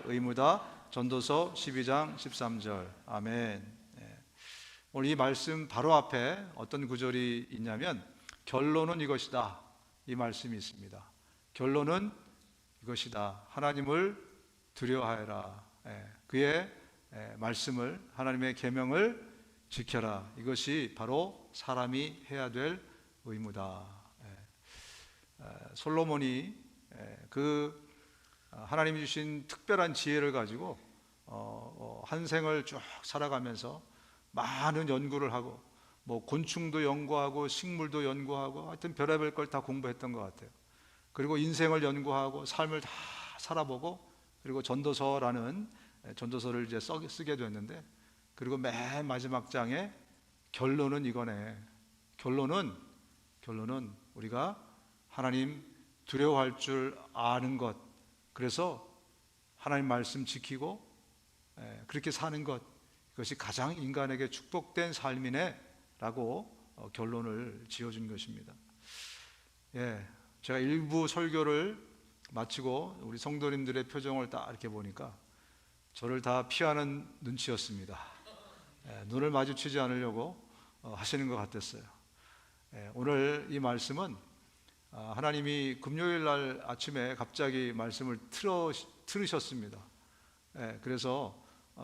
의무다. 전도서 12장 13절. 아멘. 오늘 이 말씀 바로 앞에 어떤 구절이 있냐면 결론은 이것이다, 이 말씀이 있습니다. 결론은 이것이다. 하나님을 두려워하여라. 그의 말씀을, 하나님의 계명을 지켜라. 이것이 바로 사람이 해야 될 의무다. 솔로몬이 그 하나님이 주신 특별한 지혜를 가지고 한 생을 쭉 살아가면서 많은 연구를 하고 뭐 곤충도 연구하고 식물도 연구하고 하여튼 별의별 걸 다 공부했던 것 같아요. 그리고 인생을 연구하고 삶을 다 살아보고 그리고 전도서라는 전도서를 이제 쓰게 됐는데, 그리고 맨 마지막 장에 결론은 이거네. 결론은 우리가 하나님 두려워할 줄 아는 것, 그래서 하나님 말씀 지키고 그렇게 사는 것, 이것이 가장 인간에게 축복된 삶이네 라고 결론을 지어준 것입니다. 제가 일부 설교를 마치고 우리 성도님들의 표정을 딱 이렇게 보니까 저를 다 피하는 눈치였습니다. 눈을 마주치지 않으려고 하시는 것 같았어요. 오늘 이 말씀은 하나님이 금요일 날 아침에 갑자기 말씀을 틀으셨습니다. 그래서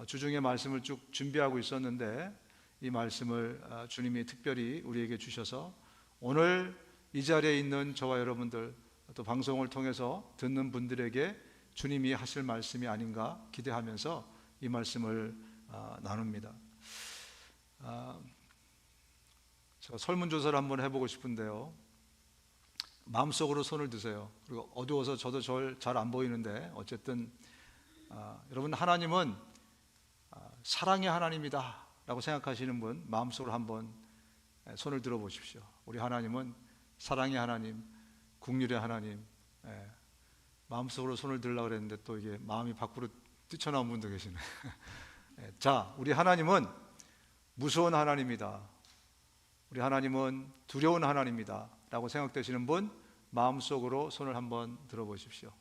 주중에 말씀을 쭉 준비하고 있었는데 이 말씀을 주님이 특별히 우리에게 주셔서 오늘 이 자리에 있는 저와 여러분들, 또 방송을 통해서 듣는 분들에게 주님이 하실 말씀이 아닌가 기대하면서 이 말씀을 나눕니다. 제가 설문조사를 한번 해보고 싶은데요, 마음속으로 손을 드세요. 그리고 어두워서 저도 잘 안 보이는데 어쨌든 여러분, 하나님은 사랑의 하나님이다 라고 생각하시는 분 마음속으로 한번 손을 들어 보십시오. 우리 하나님은 사랑의 하나님, 긍휼의 하나님. 마음속으로 손을 들려고 그랬는데 또 이게 마음이 밖으로 뛰쳐나온 분도 계시네. 자, 우리 하나님은 무서운 하나님이다, 우리 하나님은 두려운 하나님이다 라고 생각되시는 분 마음속으로 손을 한번 들어 보십시오.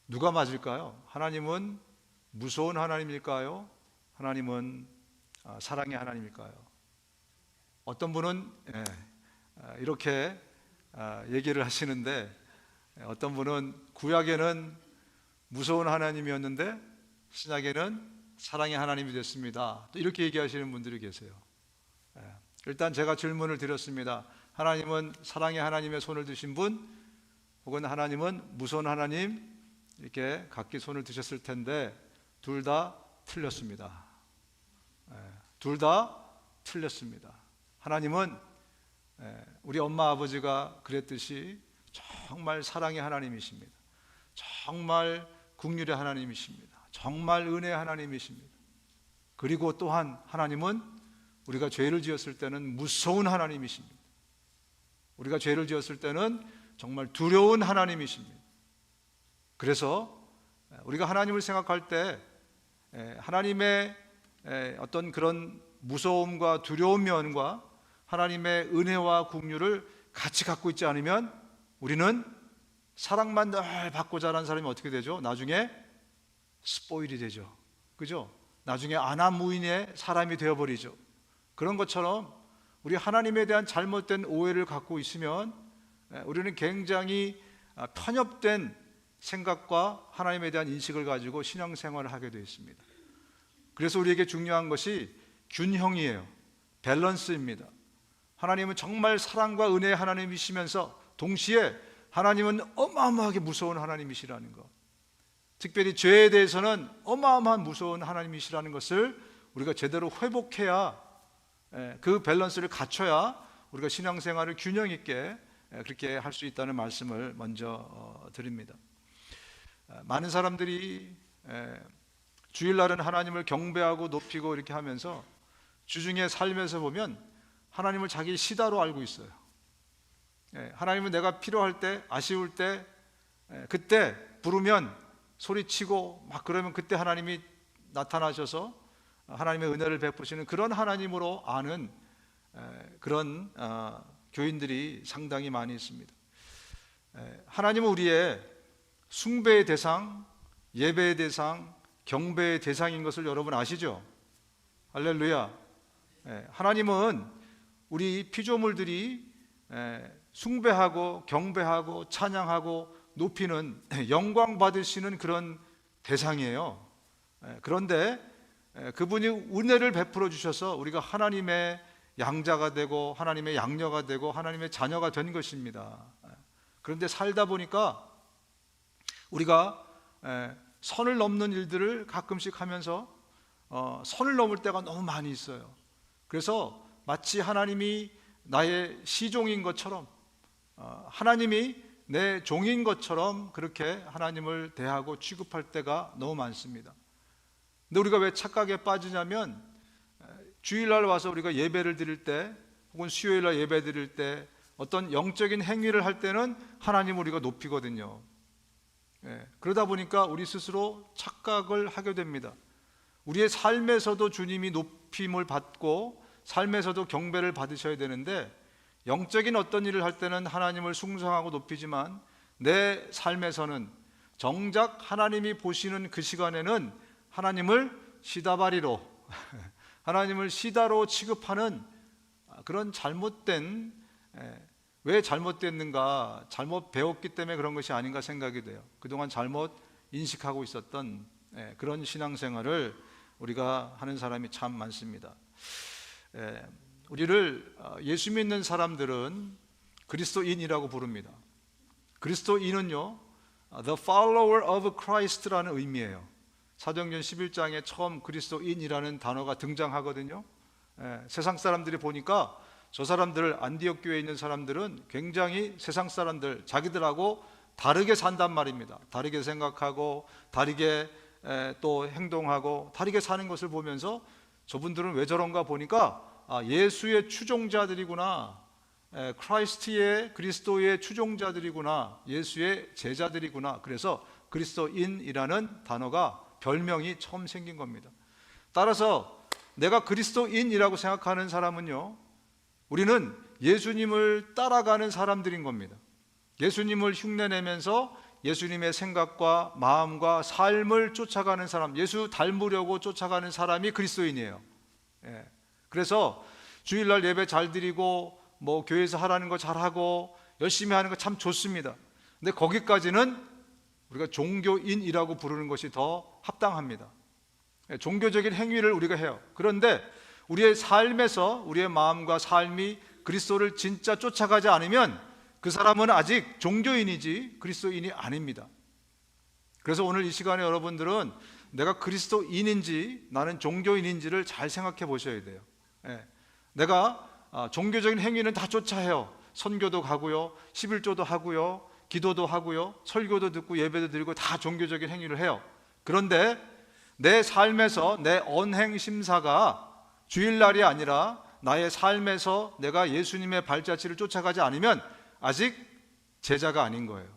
누가 맞을까요? 하나님은 무서운 하나님일까요? 하나님은 사랑의 하나님일까요? 어떤 분은 이렇게 얘기를 하시는데, 어떤 분은 구약에는 무서운 하나님이었는데 신약에는 사랑의 하나님이 됐습니다, 또 이렇게 얘기하시는 분들이 계세요. 일단 제가 질문을 드렸습니다. 하나님은 사랑의 하나님의 손을 드신 분, 혹은 하나님은 무서운 하나님, 이렇게 각기 손을 드셨을 텐데 둘 다 틀렸습니다. 둘 다 틀렸습니다. 하나님은 우리 엄마 아버지가 그랬듯이 정말 사랑의 하나님이십니다. 정말 긍휼의 하나님이십니다. 정말 은혜의 하나님이십니다. 그리고 또한 하나님은 우리가 죄를 지었을 때는 무서운 하나님이십니다. 우리가 죄를 지었을 때는 정말 두려운 하나님이십니다. 그래서 우리가 하나님을 생각할 때 하나님의 어떤 그런 무서움과 두려운 면과 하나님의 은혜와 긍휼을 같이 갖고 있지 않으면 우리는 사랑만 늘 받고 자란 사람이 어떻게 되죠? 나중에 스포일이 되죠. 그죠? 나중에 아나무인의 사람이 되어버리죠. 그런 것처럼 우리 하나님에 대한 잘못된 오해를 갖고 있으면 우리는 굉장히 편협된 생각과 하나님에 대한 인식을 가지고 신앙생활을 하게 되어 있습니다. 그래서 우리에게 중요한 것이 균형이에요. 밸런스입니다. 하나님은 정말 사랑과 은혜의 하나님이시면서 동시에 하나님은 어마어마하게 무서운 하나님이시라는 것, 특별히 죄에 대해서는 어마어마한 무서운 하나님이시라는 것을 우리가 제대로 회복해야, 그 밸런스를 갖춰야 우리가 신앙생활을 균형 있게 그렇게 할 수 있다는 말씀을 먼저 드립니다. 많은 사람들이 주일날은 하나님을 경배하고 높이고 이렇게 하면서 주중에 삶에서 보면 하나님을 자기 시다로 알고 있어요. 하나님은 내가 필요할 때, 아쉬울 때, 그때 부르면 소리치고 막 그러면 그때 하나님이 나타나셔서 하나님의 은혜를 베푸시는 그런 하나님으로 아는 그런 교인들이 상당히 많이 있습니다. 하나님은 우리의 숭배의 대상, 예배의 대상, 경배의 대상인 것을 여러분 아시죠? 할렐루야. 하나님은 우리 피조물들이 숭배하고 경배하고 찬양하고 높이는 영광 받으시는 그런 대상이에요. 그런데 그분이 은혜를 베풀어 주셔서 우리가 하나님의 양자가 되고 하나님의 양녀가 되고 하나님의 자녀가 된 것입니다. 그런데 살다 보니까 우리가 선을 넘는 일들을 가끔씩 하면서 선을 넘을 때가 너무 많이 있어요. 그래서 마치 하나님이 나의 시종인 것처럼, 하나님이 내 종인 것처럼 그렇게 하나님을 대하고 취급할 때가 너무 많습니다. 근데 우리가 왜 착각에 빠지냐면, 주일날 와서 우리가 예배를 드릴 때 혹은 수요일날 예배 드릴 때 어떤 영적인 행위를 할 때는 하나님을 우리가 높이거든요. 그러다 보니까 우리 스스로 착각을 하게 됩니다. 우리의 삶에서도 주님이 높임을 받고 삶에서도 경배를 받으셔야 되는데, 영적인 어떤 일을 할 때는 하나님을 숭상하고 높이지만 내 삶에서는 정작 하나님이 보시는 그 시간에는 하나님을 시다바리로 하나님을 시다로 취급하는 그런 잘못된, 왜 잘못됐는가, 잘못 배웠기 때문에 그런 것이 아닌가 생각이 돼요. 그동안 잘못 인식하고 있었던 그런 신앙생활을 우리가 하는 사람이 참 많습니다. 우리를 예수 믿는 사람들은 그리스도인이라고 부릅니다. 그리스도인은요, the follower of Christ라는 의미예요. 사도행전 11장에 처음 그리스도인이라는 단어가 등장하거든요. 세상 사람들이 보니까 저 사람들, 안디옥 교회에 있는 사람들은 굉장히 세상 사람들, 자기들하고 다르게 산단 말입니다. 다르게 생각하고 다르게 또 행동하고 다르게 사는 것을 보면서 저분들은 왜 저런가 보니까 예수의 추종자들이구나, 그리스도의 추종자들이구나, 예수의 제자들이구나. 그래서 그리스도인이라는 단어가, 별명이 처음 생긴 겁니다. 따라서 내가 그리스도인이라고 생각하는 사람은요, 우리는 예수님을 따라가는 사람들인 겁니다. 예수님을 흉내내면서 예수님의 생각과 마음과 삶을 쫓아가는 사람, 예수 닮으려고 쫓아가는 사람이 그리스도인이에요. 그래서 주일날 예배 잘 드리고 뭐 교회에서 하라는 거 잘하고 열심히 하는 거 참 좋습니다. 근데 거기까지는 우리가 종교인이라고 부르는 것이 더 합당합니다. 종교적인 행위를 우리가 해요. 그런데 우리의 삶에서 우리의 마음과 삶이 그리스도를 진짜 쫓아가지 않으면 그 사람은 아직 종교인이지 그리스도인이 아닙니다. 그래서 오늘 이 시간에 여러분들은 내가 그리스도인인지 나는 종교인인지를 잘 생각해 보셔야 돼요. 내가 종교적인 행위는 다 쫓아해요. 선교도 가고요, 11조도 하고요, 기도도 하고요, 설교도 듣고 예배도 드리고 다 종교적인 행위를 해요. 그런데 내 삶에서 내 언행 심사가 주일날이 아니라 나의 삶에서 내가 예수님의 발자취를 쫓아가지 않으면 아직 제자가 아닌 거예요.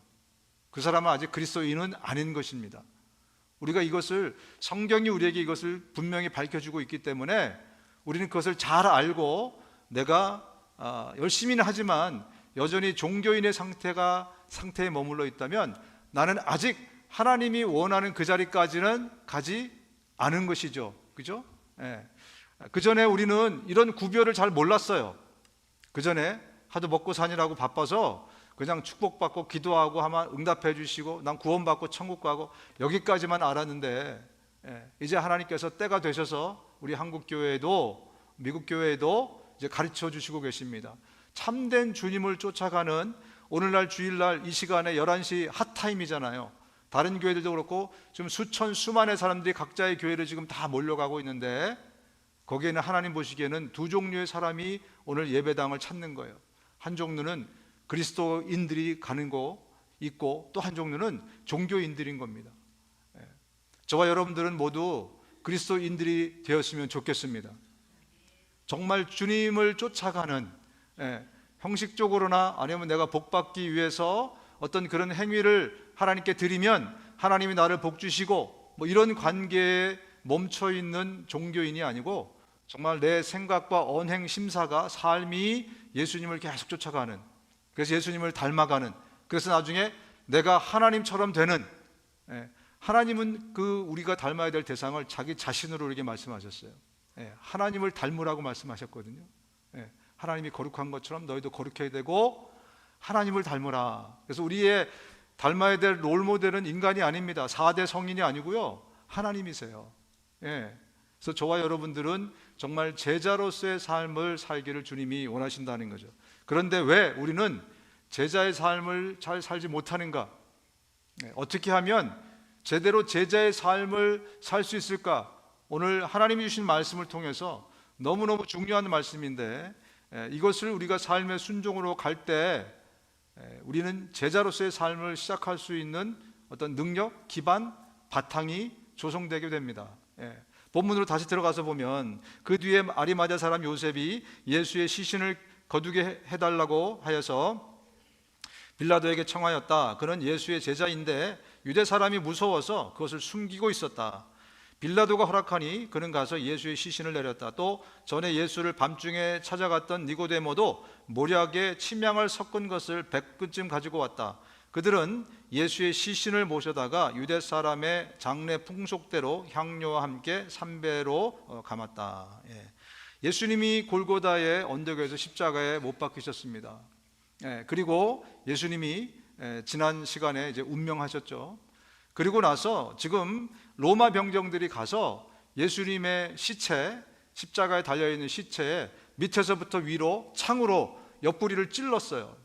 그 사람은 아직 그리스도인은 아닌 것입니다. 우리가 이것을, 성경이 우리에게 이것을 분명히 밝혀주고 있기 때문에 우리는 그것을 잘 알고 내가 열심히는 하지만 여전히 종교인의 상태에 머물러 있다면 나는 아직 하나님이 원하는 그 자리까지는 가지 않은 것이죠. 그죠? 그 전에 우리는 이런 구별을 잘 몰랐어요. 그 전에 하도 먹고 사느라고 바빠서 그냥 축복받고 기도하고 하면 응답해 주시고 난 구원받고 천국 가고 여기까지만 알았는데, 이제 하나님께서 때가 되셔서 우리 한국 교회에도 미국 교회에도 이제 가르쳐 주시고 계십니다. 참된 주님을 쫓아가는, 오늘날 주일날 이 시간에 11시 핫타임이잖아요. 다른 교회들도 그렇고 지금 수만의 사람들이 각자의 교회를 지금 다 몰려가고 있는데, 거기에는 하나님 보시기에는 두 종류의 사람이 오늘 예배당을 찾는 거예요. 한 종류는 그리스도인들이 가는 거 있고, 또 한 종류는 종교인들인 겁니다. 저와 여러분들은 모두 그리스도인들이 되었으면 좋겠습니다. 정말 주님을 쫓아가는, 형식적으로나 아니면 내가 복받기 위해서 어떤 그런 행위를 하나님께 드리면 하나님이 나를 복 주시고 뭐 이런 관계에 멈춰 있는 종교인이 아니고, 정말 내 생각과 언행 심사가, 삶이 예수님을 계속 쫓아가는, 그래서 예수님을 닮아가는, 그래서 나중에 내가 하나님처럼 되는, 하나님은 그 우리가 닮아야 될 대상을 자기 자신으로 이렇게 말씀하셨어요. 하나님을 닮으라고 말씀하셨거든요. 하나님이 거룩한 것처럼 너희도 거룩해야 되고 하나님을 닮으라. 그래서 우리의 닮아야 될 롤모델은 인간이 아닙니다. 4대 성인이 아니고요, 하나님이세요. 그래서 저와 여러분들은 정말 제자로서의 삶을 살기를 주님이 원하신다는 거죠. 그런데 왜 우리는 제자의 삶을 잘 살지 못하는가? 어떻게 하면 제대로 제자의 삶을 살 수 있을까? 오늘 하나님이 주신 말씀을 통해서 너무너무 중요한 말씀인데, 이것을 우리가 삶의 순종으로 갈 때 우리는 제자로서의 삶을 시작할 수 있는 어떤 능력, 기반, 바탕이 조성되게 됩니다. 본문으로 다시 들어가서 보면 그 뒤에 아리마대 사람 요셉이 예수의 시신을 거두게 해달라고 하여서 빌라도에게 청하였다. 그는 예수의 제자인데 유대 사람이 무서워서 그것을 숨기고 있었다. 빌라도가 허락하니 그는 가서 예수의 시신을 내렸다. 또 전에 예수를 밤중에 찾아갔던 니고데모도 모략에 침향을 섞은 것을 100근쯤 가지고 왔다. 그들은 예수의 시신을 모셔다가 유대 사람의 장례 풍속대로 향료와 함께 삼배로 감았다. 예수님이 골고다의 언덕에서 십자가에 못 박히셨습니다. 그리고 예수님이 지난 시간에 이제 운명하셨죠. 그리고 나서 지금 로마 병정들이 가서 예수님의 시체, 십자가에 달려있는 시체에 밑에서부터 위로 창으로 옆구리를 찔렀어요.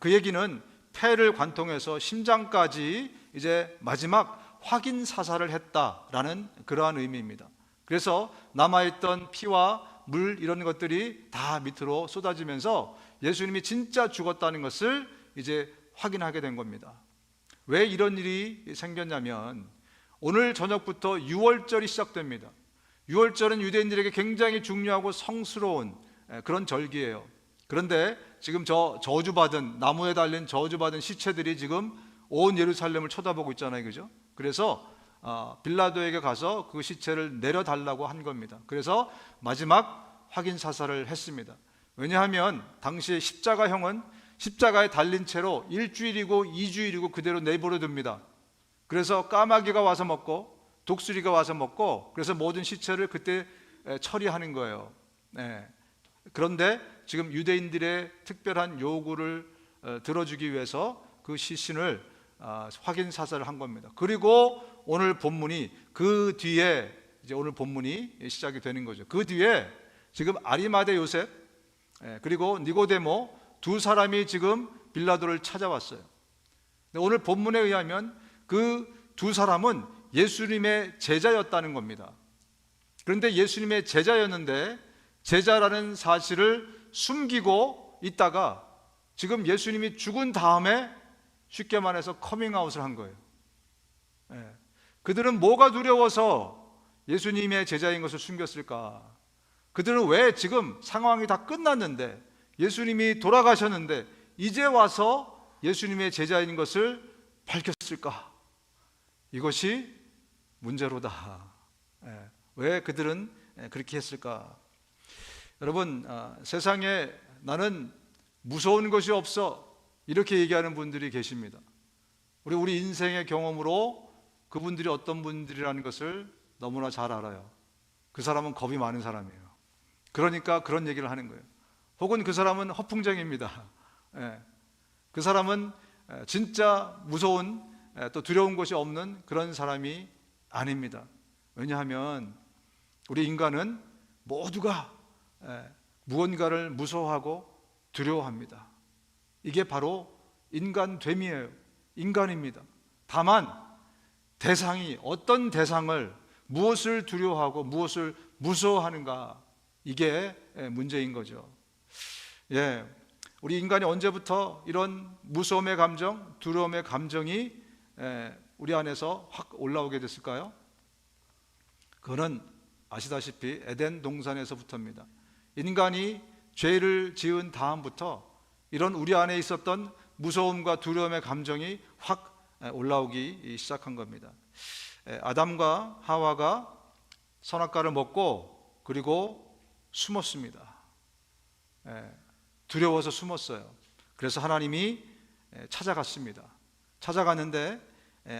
그 얘기는 폐를 관통해서 심장까지 이제 마지막 확인 사살을 했다라는 그러한 의미입니다. 그래서 남아있던 피와 물 이런 것들이 다 밑으로 쏟아지면서 예수님이 진짜 죽었다는 것을 이제 확인하게 된 겁니다. 왜 이런 일이 생겼냐면 오늘 저녁부터 유월절이 시작됩니다. 유월절은 유대인들에게 굉장히 중요하고 성스러운 그런 절기예요. 그런데 지금 저주받은, 나무에 달린 저주받은 시체들이 지금 온 예루살렘을 쳐다보고 있잖아요, 그죠? 그래서 빌라도에게 가서 그 시체를 내려달라고 한 겁니다. 그래서 마지막 확인 사살을 했습니다. 왜냐하면 당시에 십자가형은 십자가에 달린 채로 1주일이고 2주일이고 그대로 내버려 둡니다. 그래서 까마귀가 와서 먹고 독수리가 와서 먹고, 그래서 모든 시체를 그때 처리하는 거예요. 그런데 지금 유대인들의 특별한 요구를 들어주기 위해서 그 시신을 확인 사살을 한 겁니다. 그리고 오늘 본문이 그 뒤에 이제 오늘 본문이 시작이 되는 거죠. 그 뒤에 지금 아리마대 요셉 그리고 니고데모 두 사람이 지금 빌라도를 찾아왔어요. 오늘 본문에 의하면 그 두 사람은 예수님의 제자였다는 겁니다. 그런데 예수님의 제자였는데 제자라는 사실을 숨기고 있다가 지금 예수님이 죽은 다음에 쉽게 말해서 커밍아웃을 한 거예요. 그들은 뭐가 두려워서 예수님의 제자인 것을 숨겼을까? 그들은 왜 지금 상황이 다 끝났는데 예수님이 돌아가셨는데 이제 와서 예수님의 제자인 것을 밝혔을까? 이것이 문제로다. 왜 그들은 그렇게 했을까? 여러분, 세상에 나는 무서운 것이 없어 이렇게 얘기하는 분들이 계십니다. 우리 인생의 경험으로 그분들이 어떤 분들이라는 것을 너무나 잘 알아요. 그 사람은 겁이 많은 사람이에요. 그러니까 그런 얘기를 하는 거예요. 혹은 그 사람은 허풍쟁이입니다. 그 사람은 진짜 무서운 또 두려운 것이 없는 그런 사람이 아닙니다. 왜냐하면 우리 인간은 모두가 무언가를 무서워하고 두려워합니다. 이게 바로 인간됨이에요. 인간입니다. 다만 대상이 어떤 대상을 무엇을 두려워하고 무엇을 무서워하는가, 이게 문제인 거죠. 우리 인간이 언제부터 이런 무서움의 감정, 두려움의 감정이 우리 안에서 확 올라오게 됐을까요? 그거는 아시다시피 에덴 동산에서부터입니다. 인간이 죄를 지은 다음부터 이런 우리 안에 있었던 무서움과 두려움의 감정이 확 올라오기 시작한 겁니다. 아담과 하와가 선악과를 먹고 그리고 숨었습니다. 두려워서 숨었어요. 그래서 하나님이 찾아갔습니다. 찾아갔는데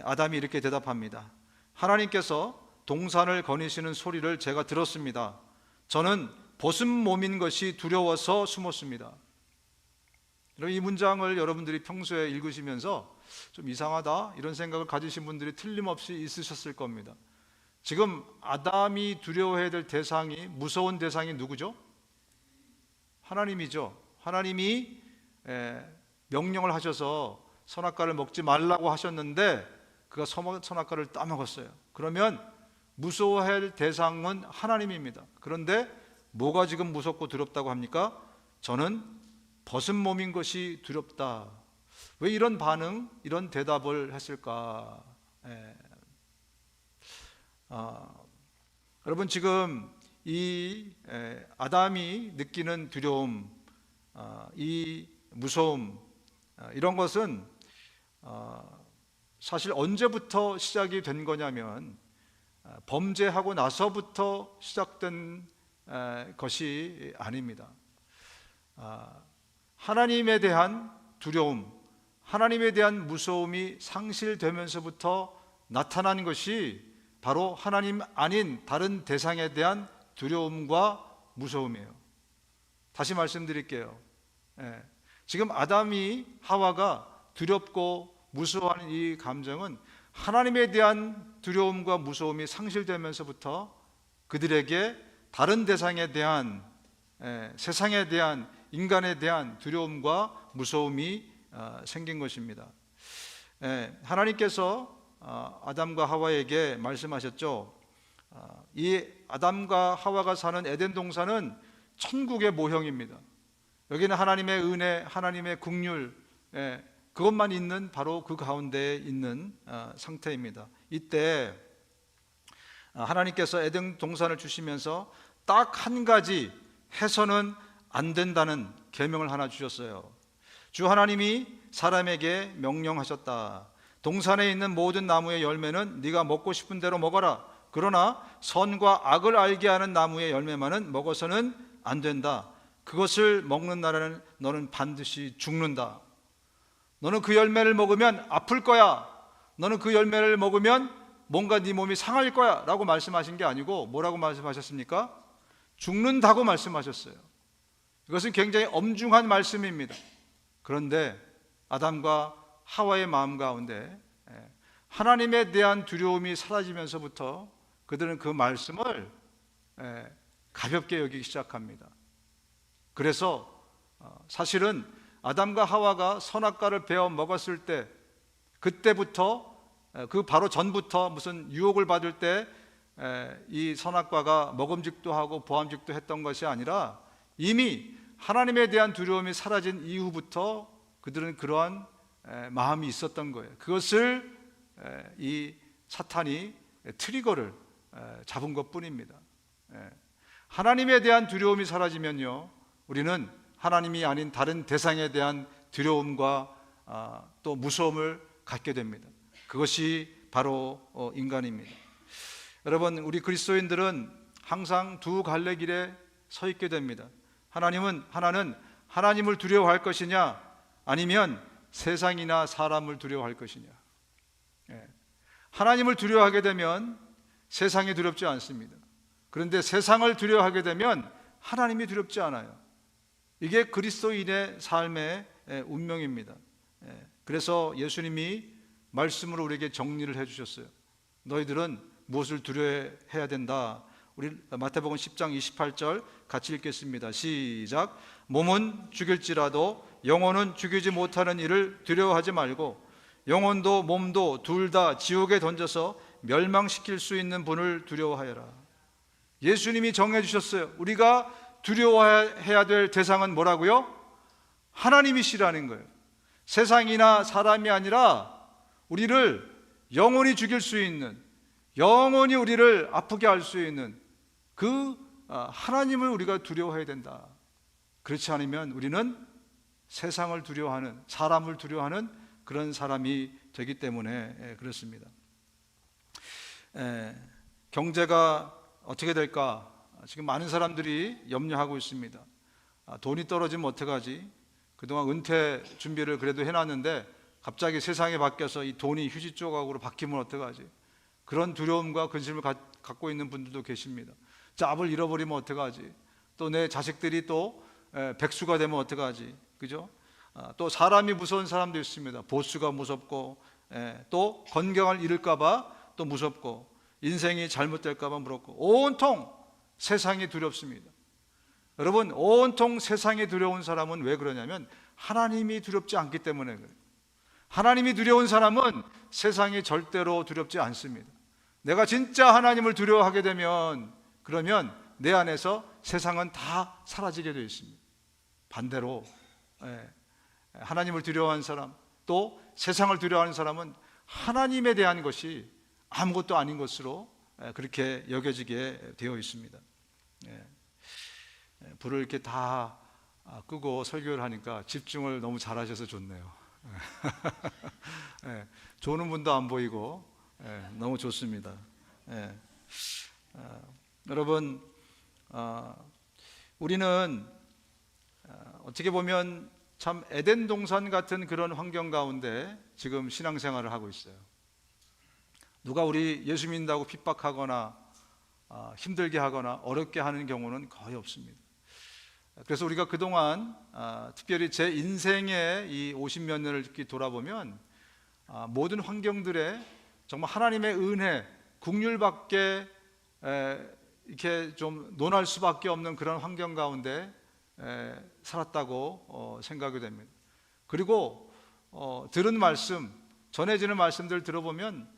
아담이 이렇게 대답합니다. 하나님께서 동산을 거니시는 소리를 제가 들었습니다. 저는 벗은 몸인 것이 두려워서 숨었습니다. 이 문장을 여러분들이 평소에 읽으시면서 좀 이상하다 이런 생각을 가지신 분들이 틀림없이 있으셨을 겁니다. 지금 아담이 두려워해야 될 대상이, 무서운 대상이 누구죠? 하나님이죠. 하나님이 명령을 하셔서 선악과를 먹지 말라고 하셨는데 그가 선악과를 따먹었어요. 그러면 무서워해야 할 대상은 하나님입니다. 그런데 뭐가 지금 무섭고 두렵다고 합니까? 저는 벗은 몸인 것이 두렵다. 왜 이런 반응, 이런 대답을 했을까? 여러분, 지금 이 아담이 느끼는 두려움, 이 무서움, 이런 것은 사실 언제부터 시작이 된 거냐면 범죄하고 나서부터 시작된 것이 아닙니다. 하나님에 대한 두려움, 하나님에 대한 무서움이 상실되면서부터 나타난 것이 바로 하나님 아닌 다른 대상에 대한 두려움과 무서움이에요. 다시 말씀드릴게요. 지금 아담이 하와가 두렵고 무서워하는 이 감정은 하나님에 대한 두려움과 무서움이 상실되면서부터 그들에게 다른 대상에 대한, 세상에 대한, 인간에 대한 두려움과 무서움이 생긴 것입니다. 하나님께서 아담과 하와에게 말씀하셨죠. 이 아담과 하와가 사는 에덴 동산은 천국의 모형입니다. 여기는 하나님의 은혜, 하나님의 긍휼, 그것만 있는 바로 그 가운데에 있는 상태입니다. 이때 하나님께서 에덴 동산을 주시면서 딱 한 가지 해서는 안 된다는 계명을 하나 주셨어요. 주 하나님이 사람에게 명령하셨다. 동산에 있는 모든 나무의 열매는 네가 먹고 싶은 대로 먹어라. 그러나 선과 악을 알게 하는 나무의 열매만은 먹어서는 안 된다. 그것을 먹는 날에는 너는 반드시 죽는다. 너는 그 열매를 먹으면 아플 거야. 너는 그 열매를 먹으면 뭔가 네 몸이 상할 거야 라고 말씀하신 게 아니고 뭐라고 말씀하셨습니까? 죽는다고 말씀하셨어요. 이것은 굉장히 엄중한 말씀입니다. 그런데 아담과 하와의 마음 가운데 하나님에 대한 두려움이 사라지면서부터 그들은 그 말씀을 가볍게 여기기 시작합니다. 그래서 사실은 아담과 하와가 선악과를 베어 먹었을 때, 그때부터, 그 바로 전부터 무슨 유혹을 받을 때 이 선악과가 먹음직도 하고 보암직도 했던 것이 아니라 이미 하나님에 대한 두려움이 사라진 이후부터 그들은 그러한 마음이 있었던 거예요. 그것을 이 사탄이 트리거를 잡은 것뿐입니다. 하나님에 대한 두려움이 사라지면요, 우리는 하나님이 아닌 다른 대상에 대한 두려움과 또 무서움을 갖게 됩니다. 그것이 바로 인간입니다. 여러분, 우리 그리스도인들은 항상 두 갈래 길에 서 있게 됩니다. 하나는 하나님을 두려워할 것이냐, 아니면 세상이나 사람을 두려워할 것이냐. 하나님을 두려워하게 되면 세상이 두렵지 않습니다. 그런데 세상을 두려워하게 되면 하나님이 두렵지 않아요. 이게 그리스도인의 삶의 운명입니다. 그래서 예수님이 말씀으로 우리에게 정리를 해주셨어요. 너희들은 무엇을 두려워해야 된다. 우리 마태복음 10장 28절 같이 읽겠습니다. 시작. 몸은 죽일지라도 영혼은 죽이지 못하는 일을 두려워하지 말고 영혼도 몸도 둘 다 지옥에 던져서 멸망시킬 수 있는 분을 두려워하여라. 예수님이 정해 주셨어요. 우리가 두려워해야 될 대상은 뭐라고요? 하나님이시라는 거예요. 세상이나 사람이 아니라 우리를 영원히 죽일 수 있는, 영원히 우리를 아프게 할 수 있는 그 하나님을 우리가 두려워해야 된다. 그렇지 않으면 우리는 세상을 두려워하는, 사람을 두려워하는 그런 사람이 되기 때문에 그렇습니다. 경제가 어떻게 될까? 지금 많은 사람들이 염려하고 있습니다. 돈이 떨어지면 어떡하지? 그동안 은퇴 준비를 그래도 해놨는데 갑자기 세상이 바뀌어서 이 돈이 휴지 조각으로 바뀌면 어떡하지? 그런 두려움과 근심을 갖고 있는 분들도 계십니다. 짭을 잃어버리면 어떡하지? 또 내 자식들이 또 백수가 되면 어떡하지? 그죠? 또 사람이 무서운 사람도 있습니다. 보수가 무섭고, 또 건강을 잃을까봐 또 무섭고, 인생이 잘못될까봐 무섭고, 온통 세상이 두렵습니다. 여러분, 온통 세상이 두려운 사람은 왜 그러냐면 하나님이 두렵지 않기 때문에 그래요. 하나님이 두려운 사람은 세상이 절대로 두렵지 않습니다. 내가 진짜 하나님을 두려워하게 되면, 그러면 내 안에서 세상은 다 사라지게 되어 있습니다. 반대로 하나님을 두려워하는 사람, 또 세상을 두려워하는 사람은 하나님에 대한 것이 아무것도 아닌 것으로 그렇게 여겨지게 되어 있습니다. 불을 이렇게 다 끄고 설교를 하니까 집중을 너무 잘하셔서 좋네요. 조는 분도 안 보이고 너무 좋습니다. 여러분, 우리는 어떻게 보면 참 에덴 동산 같은 그런 환경 가운데 지금 신앙생활을 하고 있어요. 누가 우리 예수 믿는다고 핍박하거나 힘들게 하거나 어렵게 하는 경우는 거의 없습니다. 그래서 우리가 그동안 특별히 제 인생의 이 50몇 년을 이렇게 돌아보면 모든 환경들에 정말 하나님의 은혜, 긍휼밖에 이렇게 좀 논할 수밖에 없는 그런 환경 가운데 살았다고 생각이 됩니다. 그리고 들은 말씀, 전해지는 말씀들 들어보면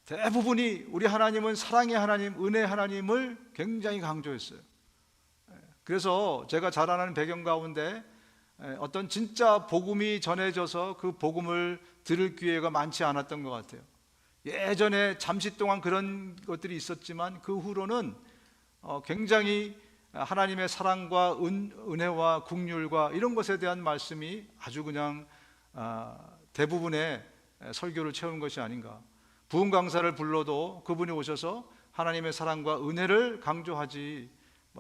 대부분이 우리 하나님은 사랑의 하나님, 은혜의 하나님을 굉장히 강조했어요. 그래서 제가 잘 아는 배경 가운데 어떤 진짜 복음이 전해져서 그 복음을 들을 기회가 많지 않았던 것 같아요. 예전에 잠시 동안 그런 것들이 있었지만 그 후로는 굉장히 하나님의 사랑과 은혜와 긍휼과 이런 것에 대한 말씀이 아주 그냥 대부분의 설교를 채운 것이 아닌가. 부흥 강사를 불러도 그분이 오셔서 하나님의 사랑과 은혜를 강조하지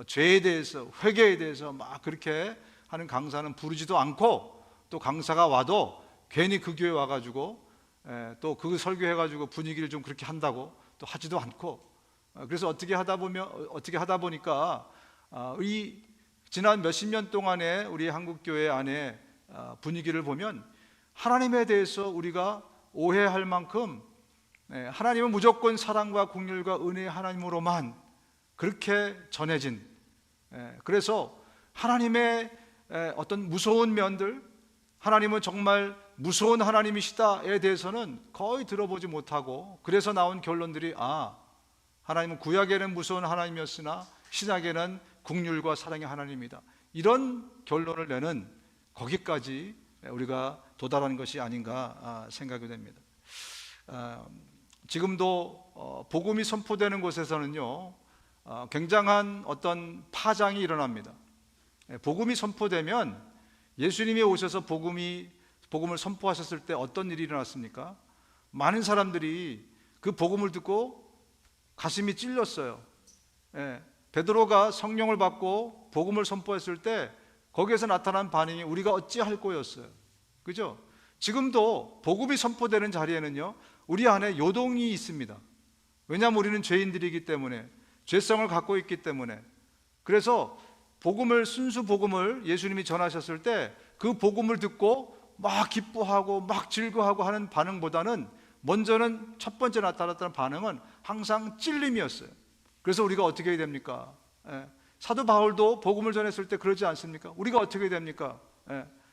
죄에 대해서, 회개에 대해서 막 그렇게 하는 강사는 부르지도 않고, 또 강사가 와도 괜히 그 교회 와가지고 또 그 설교해가지고 분위기를 좀 그렇게 한다고 또 하지도 않고, 그래서 어떻게 하다 보니까 이 지난 몇십 년 동안의 우리 한국 교회 안에 분위기를 보면 하나님에 대해서 우리가 오해할 만큼 하나님은 무조건 사랑과 긍휼과 은혜의 하나님으로만 그렇게 전해진, 그래서 하나님의 어떤 무서운 면들, 하나님은 정말 무서운 하나님이시다에 대해서는 거의 들어보지 못하고, 그래서 나온 결론들이 하나님은 구약에는 무서운 하나님이었으나 신약에는 긍휼과 사랑의 하나님이다, 이런 결론을 내는 거기까지 우리가 도달하는 것이 아닌가 생각이 됩니다. 지금도 복음이 선포되는 곳에서는요 굉장한 어떤 파장이 일어납니다. 복음이 선포되면, 예수님이 오셔서 복음을 선포하셨을 때 어떤 일이 일어났습니까? 많은 사람들이 그 복음을 듣고 가슴이 찔렸어요. 베드로가 성령을 받고 복음을 선포했을 때 거기에서 나타난 반응이 우리가 어찌할 거였어요. 그죠? 지금도 복음이 선포되는 자리에는요 우리 안에 요동이 있습니다. 왜냐하면 우리는 죄인들이기 때문에, 죄성을 갖고 있기 때문에. 그래서 순수 복음을 예수님이 전하셨을 때 그 복음을 듣고 막 기뻐하고 막 즐거워하고 하는 반응보다는 먼저는 첫 번째 나타났던 반응은 항상 찔림이었어요. 그래서 우리가 어떻게 해야 됩니까? 사도 바울도 복음을 전했을 때 그러지 않습니까? 우리가 어떻게 해야 됩니까?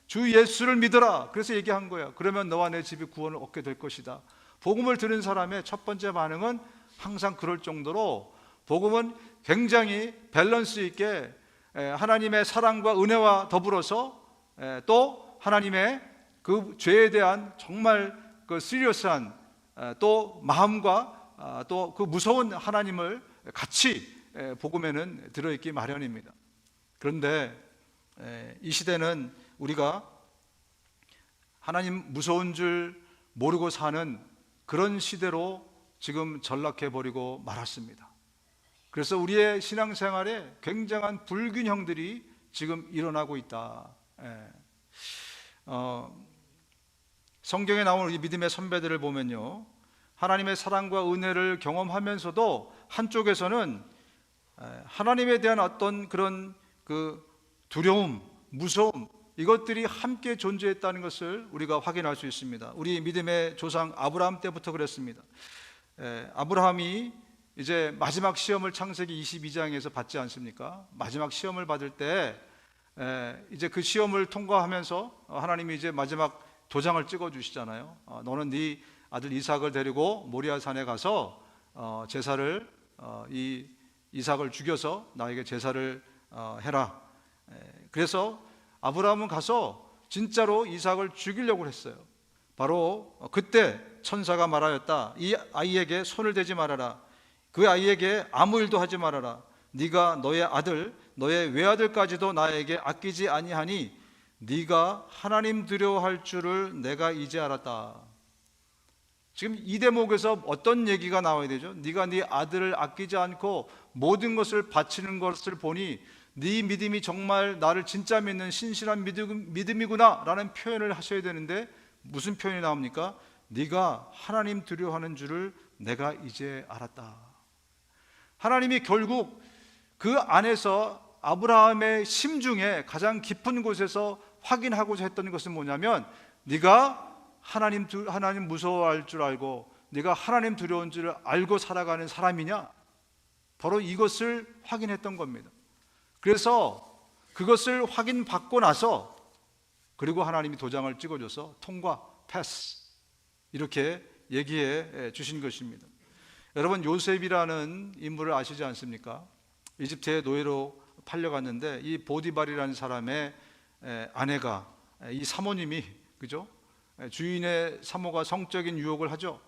주 예수를 믿어라, 그래서 얘기한 거예요. 그러면 너와 내 집이 구원을 얻게 될 것이다. 복음을 들은 사람의 첫 번째 반응은 항상 그럴 정도로 복음은 굉장히 밸런스 있게 하나님의 사랑과 은혜와 더불어서 또 하나님의 그 죄에 대한 정말 그 시리어스한 또 마음과 또 그 무서운 하나님을 같이 복음에는 들어있기 마련입니다. 그런데 이 시대는 우리가 하나님 무서운 줄 모르고 사는 그런 시대로 지금 전락해버리고 말았습니다. 그래서 우리의 신앙생활에 굉장한 불균형들이 지금 일어나고 있다. 성경에 나오는 이 믿음의 선배들을 보면요, 하나님의 사랑과 은혜를 경험하면서도 한쪽에서는 하나님에 대한 어떤 그런 그 두려움, 무서움, 이것들이 함께 존재했다는 것을 우리가 확인할 수 있습니다. 우리 믿음의 조상 아브라함 때부터 그랬습니다. 아브라함이 이제 마지막 시험을 창세기 22장에서 받지 않습니까? 마지막 시험을 받을 때 이제 그 시험을 통과하면서 하나님이 이제 마지막 도장을 찍어 주시잖아요. 너는 네 아들 이삭을 데리고 모리아 산에 가서 제사를 이 이삭을 죽여서 나에게 제사를 해라. 그래서 아브라함은 가서 진짜로 이삭을 죽이려고 했어요. 바로 그때 천사가 말하였다. 이 아이에게 손을 대지 말아라. 그 아이에게 아무 일도 하지 말아라. 네가 너의 아들, 너의 외아들까지도 나에게 아끼지 아니하니 네가 하나님 두려워할 줄을 내가 이제 알았다. 지금 이 대목에서 어떤 얘기가 나와야 되죠? 네가 네 아들을 아끼지 않고 모든 것을 바치는 것을 보니 네 믿음이 정말 나를 진짜 믿는 신실한 믿음이구나 라는 표현을 하셔야 되는데 무슨 표현이 나옵니까? 네가 하나님 두려워하는 줄을 내가 이제 알았다. 하나님이 결국 그 안에서 아브라함의 심중에 가장 깊은 곳에서 확인하고자 했던 것은 뭐냐면, 네가 하나님 무서워할 줄 알고 네가 하나님 두려운 줄 알고 살아가는 사람이냐? 바로 이것을 확인했던 겁니다. 그래서 그것을 확인받고 나서 그리고 하나님이 도장을 찍어줘서 통과, 패스 이렇게 얘기해 주신 것입니다. 여러분, 요셉이라는 인물을 아시지 않습니까? 이집트의 노예로 팔려갔는데 이 보디발이라는 사람의 아내가, 이 사모님이, 그죠? 주인의 사모가 성적인 유혹을 하죠.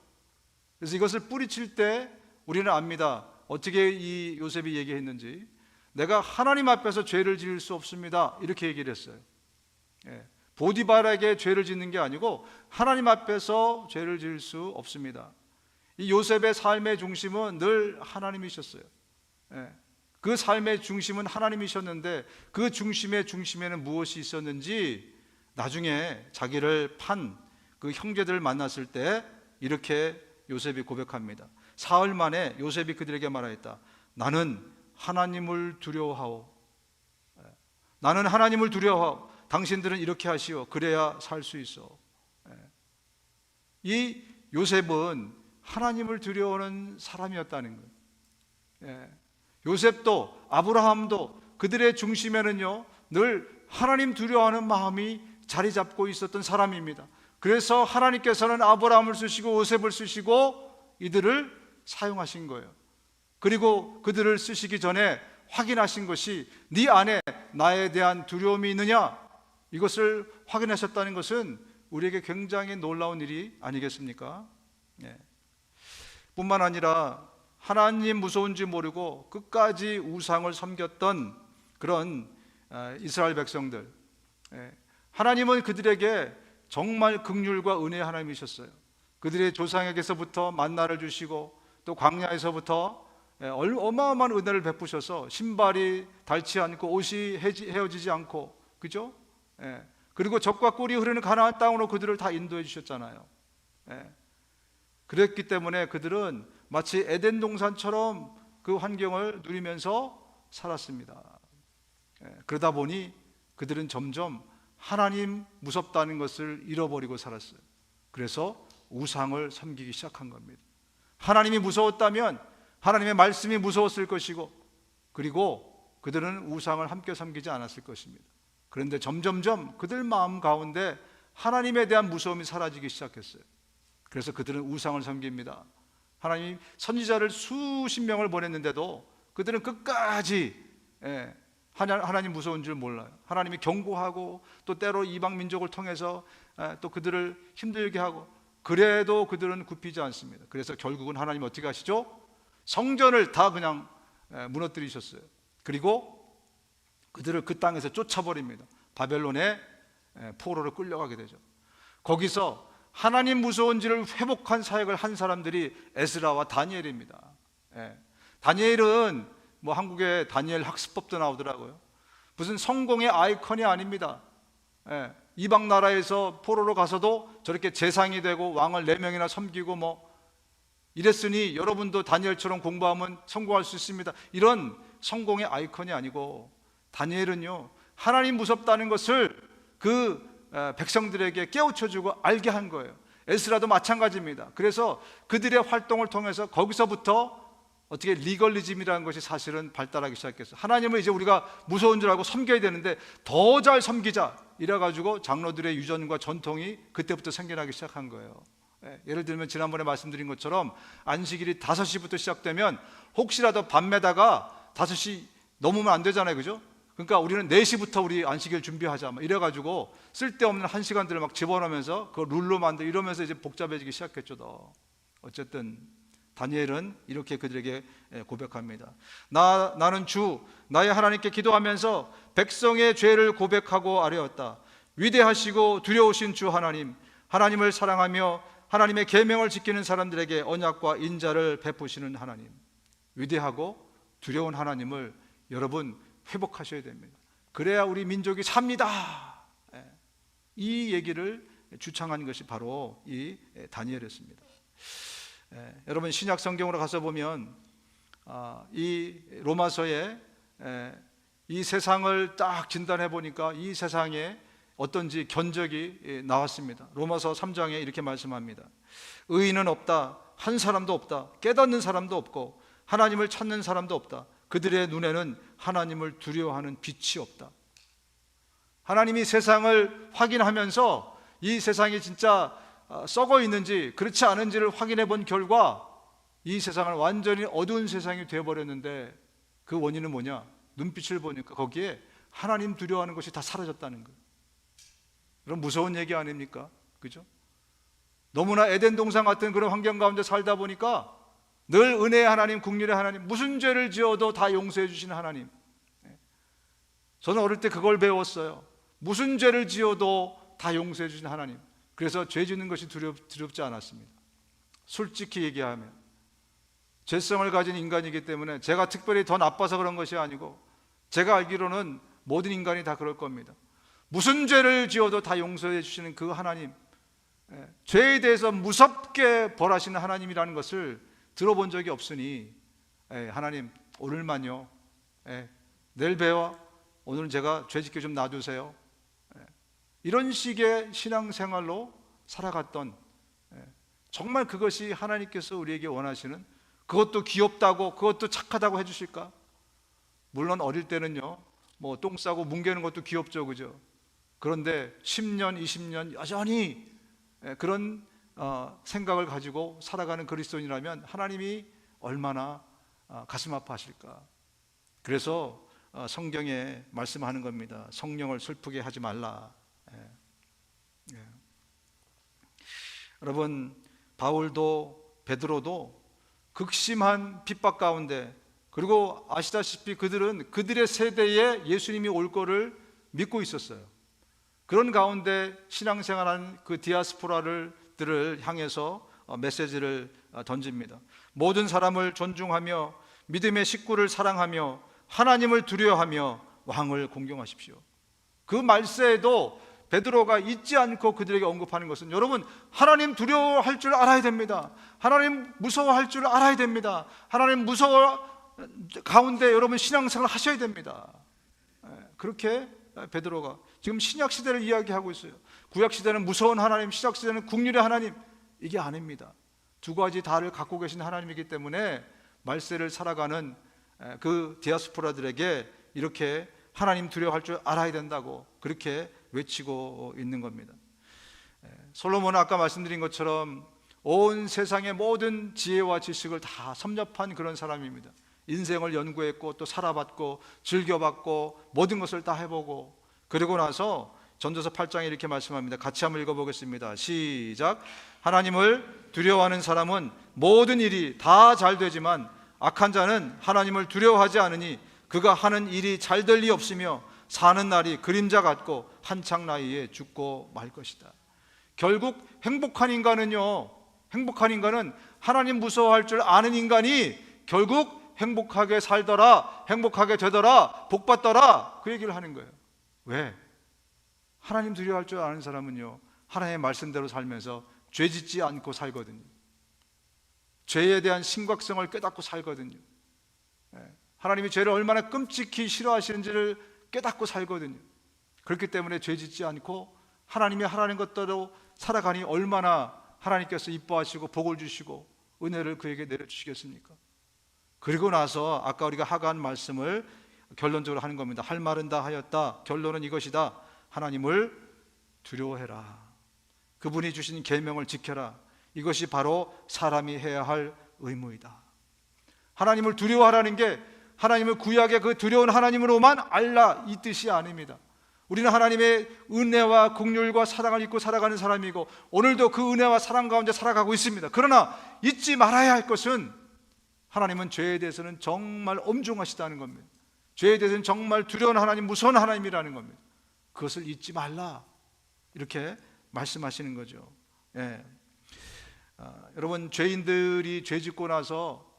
그래서 이것을 뿌리칠 때 우리는 압니다. 어떻게 이 요셉이 얘기했는지. 내가 하나님 앞에서 죄를 지을 수 없습니다, 이렇게 얘기를 했어요. 보디발에게 죄를 짓는 게 아니고 하나님 앞에서 죄를 지을 수 없습니다. 이 요셉의 삶의 중심은 늘 하나님이셨어요. 그 삶의 중심은 하나님이셨는데 그 중심의 중심에는 무엇이 있었는지 나중에 자기를 판 그 형제들을 만났을 때 이렇게 요셉이 고백합니다. 사흘 만에 요셉이 그들에게 말하였다. 나는 하나님을 두려워하오. 나는 하나님을 두려워하오. 당신들은 이렇게 하시오. 그래야 살 수 있어. 이 요셉은 하나님을 두려워하는 사람이었다는 거예요. 요셉도 아브라함도 그들의 중심에는요 늘 하나님 두려워하는 마음이 자리 잡고 있었던 사람입니다. 그래서 하나님께서는 아브라함을 쓰시고 요셉을 쓰시고 이들을 사용하신 거예요. 그리고 그들을 쓰시기 전에 확인하신 것이 네 안에 나에 대한 두려움이 있느냐, 이것을 확인하셨다는 것은 우리에게 굉장히 놀라운 일이 아니겠습니까? 뿐만 아니라 하나님 무서운지 모르고 끝까지 우상을 섬겼던 그런 이스라엘 백성들, 하나님은 그들에게 정말 긍휼과 은혜의 하나님이셨어요. 그들의 조상에게서부터 만나를 주시고 또 광야에서부터 어마어마한 은혜를 베푸셔서 신발이 닳지 않고 옷이 헤어지지 않고, 그죠? 그리고 젖과 꿀이 흐르는 가나안 땅으로 그들을 다 인도해 주셨잖아요. 그랬기 때문에 그들은 마치 에덴 동산처럼 그 환경을 누리면서 살았습니다. 그러다 보니 그들은 점점 하나님 무섭다는 것을 잃어버리고 살았어요. 그래서 우상을 섬기기 시작한 겁니다. 하나님이 무서웠다면 하나님의 말씀이 무서웠을 것이고, 그리고 그들은 우상을 함께 섬기지 않았을 것입니다. 그런데 점점점 그들 마음 가운데 하나님에 대한 무서움이 사라지기 시작했어요. 그래서 그들은 우상을 섬깁니다. 하나님 선지자를 수십 명을 보냈는데도 그들은 끝까지 하나님 무서운 줄 몰라요. 하나님이 경고하고 또 때로 이방 민족을 통해서 또 그들을 힘들게 하고, 그래도 그들은 굽히지 않습니다. 그래서 결국은 하나님 어떻게 하시죠? 성전을 다 그냥 무너뜨리셨어요. 그리고 그들을 그 땅에서 쫓아버립니다. 바벨론에 포로로 끌려가게 되죠. 거기서 하나님 무서운지를 회복한 사역을 한 사람들이 에스라와 다니엘입니다. 다니엘은 뭐 한국에 다니엘 학습법도 나오더라고요. 무슨 성공의 아이콘이 아닙니다. 이방 나라에서 포로로 가서도 저렇게 재상이 되고 왕을 4명이나 섬기고 이랬으니 여러분도 다니엘처럼 공부하면 성공할 수 있습니다. 이런 성공의 아이콘이 아니고, 다니엘은요, 하나님 무섭다는 것을 그 백성들에게 깨우쳐주고 알게 한 거예요. 에스라도 마찬가지입니다. 그래서 그들의 활동을 통해서 거기서부터 어떻게 리걸리즘이라는 것이 사실은 발달하기 시작했어요. 하나님을 이제 우리가 무서운 줄 알고 섬겨야 되는데 더 잘 섬기자 이래가지고 장로들의 유전과 전통이 그때부터 생겨나기 시작한 거예요. 예를 들면 지난번에 말씀드린 것처럼 안식일이 5시부터 시작되면 혹시라도 밤에다가 5시 넘으면 안 되잖아요, 그죠? 그러니까 우리는 4시부터 우리 안식일 준비하자 이래가지고 쓸데없는 1시간들을 막 집어넣으면서 그 룰로 만들고 이러면서 이제 복잡해지기 시작했죠. 어쨌든 다니엘은 이렇게 그들에게 고백합니다. 나는 주 나의 하나님께 기도하면서 백성의 죄를 고백하고 아뢰었다. 위대하시고 두려우신 주 하나님, 하나님을 사랑하며 하나님의 계명을 지키는 사람들에게 언약과 인자를 베푸시는 하나님, 위대하고 두려운 하나님을 여러분 회복하셔야 됩니다. 그래야 우리 민족이 삽니다. 이 얘기를 주창한 것이 바로 이 다니엘이었습니다. 여러분 신약 성경으로 가서 보면 이 로마서에 이 세상을 딱 진단해 보니까 이 세상에 어떤지 견적이 나왔습니다. 로마서 3장에 이렇게 말씀합니다. 의인은 없다, 한 사람도 없다, 깨닫는 사람도 없고 하나님을 찾는 사람도 없다. 그들의 눈에는 하나님을 두려워하는 빛이 없다. 하나님이 세상을 확인하면서 이 세상이 진짜 썩어 있는지 그렇지 않은지를 확인해 본 결과 이 세상을 완전히 어두운 세상이 되어버렸는데, 그 원인은 뭐냐? 눈빛을 보니까 거기에 하나님 두려워하는 것이 다 사라졌다는 거예요. 그럼 무서운 얘기 아닙니까? 그죠? 너무나 에덴 동산 같은 그런 환경 가운데 살다 보니까 늘 은혜의 하나님, 긍휼의 하나님, 무슨 죄를 지어도 다 용서해 주시는 하나님. 저는 어릴 때 그걸 배웠어요. 무슨 죄를 지어도 다 용서해 주시는 하나님. 그래서 죄 짓는 것이 두렵지 않았습니다. 솔직히 얘기하면 죄성을 가진 인간이기 때문에 제가 특별히 더 나빠서 그런 것이 아니고, 제가 알기로는 모든 인간이 다 그럴 겁니다. 무슨 죄를 지어도 다 용서해 주시는 그 하나님, 죄에 대해서 무섭게 벌하시는 하나님이라는 것을 들어본 적이 없으니, 하나님 오늘만요, 내일 봬요, 오늘은 제가 죄짓게 좀 놔두세요, 이런 식의 신앙생활로 살아갔던, 정말 그것이 하나님께서 우리에게 원하시는, 그것도 귀엽다고 그것도 착하다고 해주실까? 물론 어릴 때는요, 똥 싸고 뭉개는 것도 귀엽죠, 그죠? 그런데 10년, 20년 여전히 그런 생각을 가지고 살아가는 그리스도인이라면 하나님이 얼마나 가슴 아파하실까? 그래서 성경에 말씀하는 겁니다. 성령을 슬프게 하지 말라. 여러분, 바울도 베드로도 극심한 핍박 가운데, 그리고 아시다시피 그들은 그들의 세대에 예수님이 올 거를 믿고 있었어요. 그런 가운데 신앙생활하는 그 디아스포라들을 향해서 메시지를 던집니다. 모든 사람을 존중하며 믿음의 식구를 사랑하며 하나님을 두려워하며 왕을 공경하십시오. 그 말세에도 베드로가 잊지 않고 그들에게 언급하는 것은, 여러분 하나님 두려워할 줄 알아야 됩니다. 하나님 무서워할 줄 알아야 됩니다. 하나님 무서워 가운데 여러분 신앙생활 하셔야 됩니다. 그렇게 베드로가 지금 신약 시대를 이야기하고 있어요. 구약 시대는 무서운 하나님, 신약 시대는 긍휼의 하나님, 이게 아닙니다. 두 가지 다를 갖고 계신 하나님이기 때문에 말세를 살아가는 그 디아스포라들에게 이렇게 하나님 두려워할 줄 알아야 된다고 그렇게 외치고 있는 겁니다. 솔로몬은 아까 말씀드린 것처럼 온 세상의 모든 지혜와 지식을 다 섭렵한 그런 사람입니다. 인생을 연구했고 또 살아봤고 즐겨봤고 모든 것을 다 해보고, 그리고 나서 전도서 8장에 이렇게 말씀합니다. 같이 한번 읽어보겠습니다. 시작. 하나님을 두려워하는 사람은 모든 일이 다 잘 되지만 악한 자는 하나님을 두려워하지 않으니 그가 하는 일이 잘 될 리 없으며 사는 날이 그림자 같고 한창 나이에 죽고 말 것이다. 결국 행복한 인간은 하나님 무서워할 줄 아는 인간이 결국 행복하게 살더라, 행복하게 되더라, 복받더라, 그 얘기를 하는 거예요. 왜? 하나님 두려워할 줄 아는 사람은요, 하나님의 말씀대로 살면서 죄 짓지 않고 살거든요. 죄에 대한 심각성을 깨닫고 살거든요. 하나님이 죄를 얼마나 끔찍히 싫어하시는지를 깨닫고 살거든요. 그렇기 때문에 죄 짓지 않고 하나님이 하라는 것대로 살아가니 얼마나 하나님께서 이뻐하시고 복을 주시고 은혜를 그에게 내려주시겠습니까? 그리고 나서 아까 우리가 하간 말씀을 결론적으로 하는 겁니다. 할 말은 다 하였다. 결론은 이것이다. 하나님을 두려워해라. 그분이 주신 계명을 지켜라. 이것이 바로 사람이 해야 할 의무이다. 하나님을 두려워하라는 게 하나님을 구약의 그 두려운 하나님으로만 알라, 이 뜻이 아닙니다. 우리는 하나님의 은혜와 긍휼과 사랑을 잊고 살아가는 사람이고 오늘도 그 은혜와 사랑 가운데 살아가고 있습니다. 그러나 잊지 말아야 할 것은 하나님은 죄에 대해서는 정말 엄중하시다는 겁니다. 죄에 대해서는 정말 두려운 하나님, 무서운 하나님이라는 겁니다. 그것을 잊지 말라, 이렇게 말씀하시는 거죠. 여러분, 죄인들이 죄 짓고 나서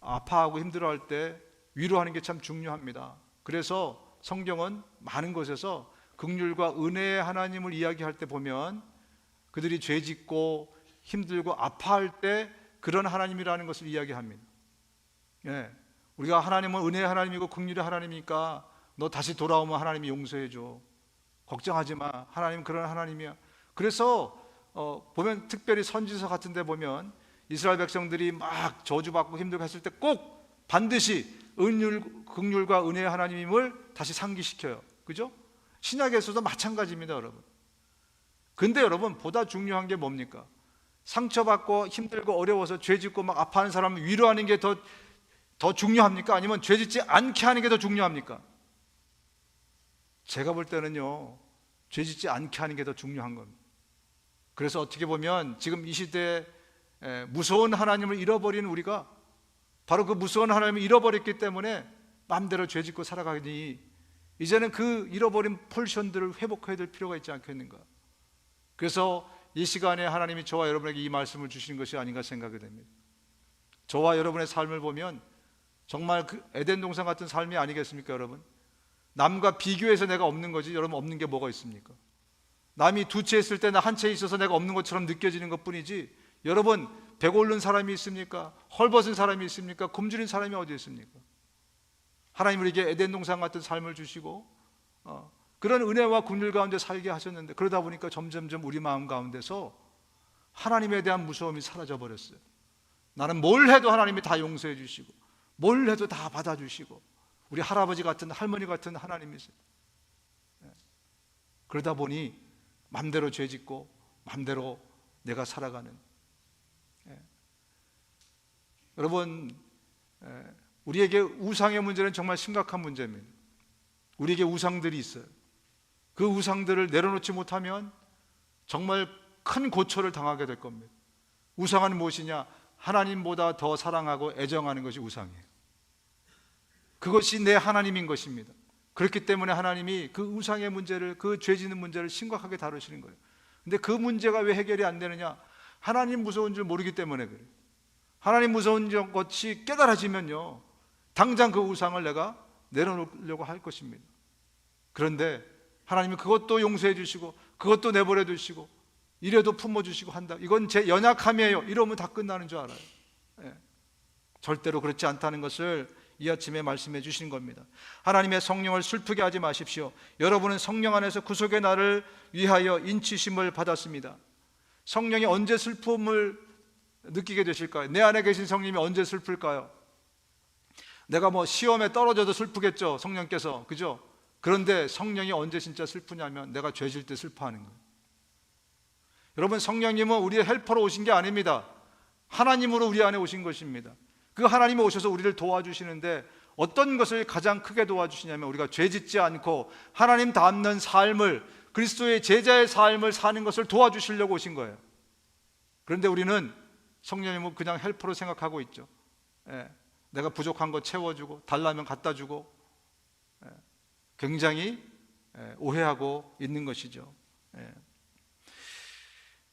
아파하고 힘들어할 때 위로하는 게 참 중요합니다. 그래서 성경은 많은 곳에서 긍휼과 은혜의 하나님을 이야기할 때 보면 그들이 죄 짓고 힘들고 아파할 때 그런 하나님이라는 것을 이야기합니다. 우리가 하나님은 은혜의 하나님이고 긍휼의 하나님이니까 너 다시 돌아오면 하나님이 용서해줘, 걱정하지 마, 하나님 그런 하나님이야. 그래서 보면 특별히 선지서 같은 데 보면 이스라엘 백성들이 막 저주받고 힘들고 했을 때 꼭 반드시 긍휼과 은혜의 하나님임을 다시 상기시켜요. 그죠? 신약에서도 마찬가지입니다, 여러분. 근데 여러분, 보다 중요한 게 뭡니까? 상처받고 힘들고 어려워서 죄 짓고 막 아파하는 사람을 위로하는 게 더 중요합니까? 아니면 죄 짓지 않게 하는 게 더 중요합니까? 제가 볼 때는요, 죄 짓지 않게 하는 게 더 중요한 겁니다. 그래서 어떻게 보면 지금 이 시대에 무서운 하나님을 잃어버린 우리가 바로 그 무서운 하나님을 잃어버렸기 때문에 마음대로 죄 짓고 살아가니 이제는 그 잃어버린 포지션들을 회복해야 될 필요가 있지 않겠는가. 그래서 이 시간에 하나님이 저와 여러분에게 이 말씀을 주시는 것이 아닌가 생각이 됩니다. 저와 여러분의 삶을 보면 정말 그 에덴 동산 같은 삶이 아니겠습니까, 여러분? 남과 비교해서 내가 없는 거지, 여러분, 없는 게 뭐가 있습니까? 남이 두 채 있을 때 나 한 채 있어서 내가 없는 것처럼 느껴지는 것뿐이지, 여러분, 배고른 사람이 있습니까? 헐벗은 사람이 있습니까? 굶주린 사람이 어디 있습니까? 하나님 우리에게 에덴 동산 같은 삶을 주시고 그런 은혜와 긍휼 가운데 살게 하셨는데, 그러다 보니까 점점점 우리 마음 가운데서 하나님에 대한 무서움이 사라져 버렸어요. 나는 뭘 해도 하나님이 다 용서해 주시고 뭘 해도 다 받아주시고 우리 할아버지 같은, 할머니 같은 하나님이세요. 그러다 보니 맘대로 죄 짓고 맘대로 내가 살아가는, 여러분, 우리에게 우상의 문제는 정말 심각한 문제입니다. 우리에게 우상들이 있어요. 그 우상들을 내려놓지 못하면 정말 큰 고초를 당하게 될 겁니다. 우상은 무엇이냐? 하나님보다 더 사랑하고 애정하는 것이 우상이에요. 그것이 내 하나님인 것입니다. 그렇기 때문에 하나님이 그 우상의 문제를, 그 죄 짓는 문제를 심각하게 다루시는 거예요. 근데 그 문제가 왜 해결이 안 되느냐? 하나님 무서운 줄 모르기 때문에 그래요. 하나님 무서운 것이 깨달아지면요, 당장 그 우상을 내가 내려놓으려고 할 것입니다. 그런데 하나님이 그것도 용서해 주시고 그것도 내버려 두시고 이래도 품어주시고 한다. 이건 제 연약함이에요. 이러면 다 끝나는 줄 알아요. 절대로 그렇지 않다는 것을 이 아침에 말씀해 주신 겁니다. 하나님의 성령을 슬프게 하지 마십시오. 여러분은 성령 안에서 구속의 날을 위하여 인치심을 받았습니다. 성령이 언제 슬픔을 느끼게 되실까요? 내 안에 계신 성령이 언제 슬플까요? 내가 뭐 시험에 떨어져도 슬프겠죠, 성령께서. 그죠? 그런데 성령이 언제 진짜 슬프냐면 내가 죄 질 때 슬퍼하는 거예요. 여러분, 성령님은 우리의 헬퍼로 오신 게 아닙니다. 하나님으로 우리 안에 오신 것입니다. 그 하나님이 오셔서 우리를 도와주시는데 어떤 것을 가장 크게 도와주시냐면 우리가 죄 짓지 않고 하나님 닮는 삶을, 그리스도의 제자의 삶을 사는 것을 도와주시려고 오신 거예요. 그런데 우리는 성령님은 그냥 헬퍼로 생각하고 있죠. 내가 부족한 거 채워주고 달라면 갖다 주고, 굉장히 오해하고 있는 것이죠.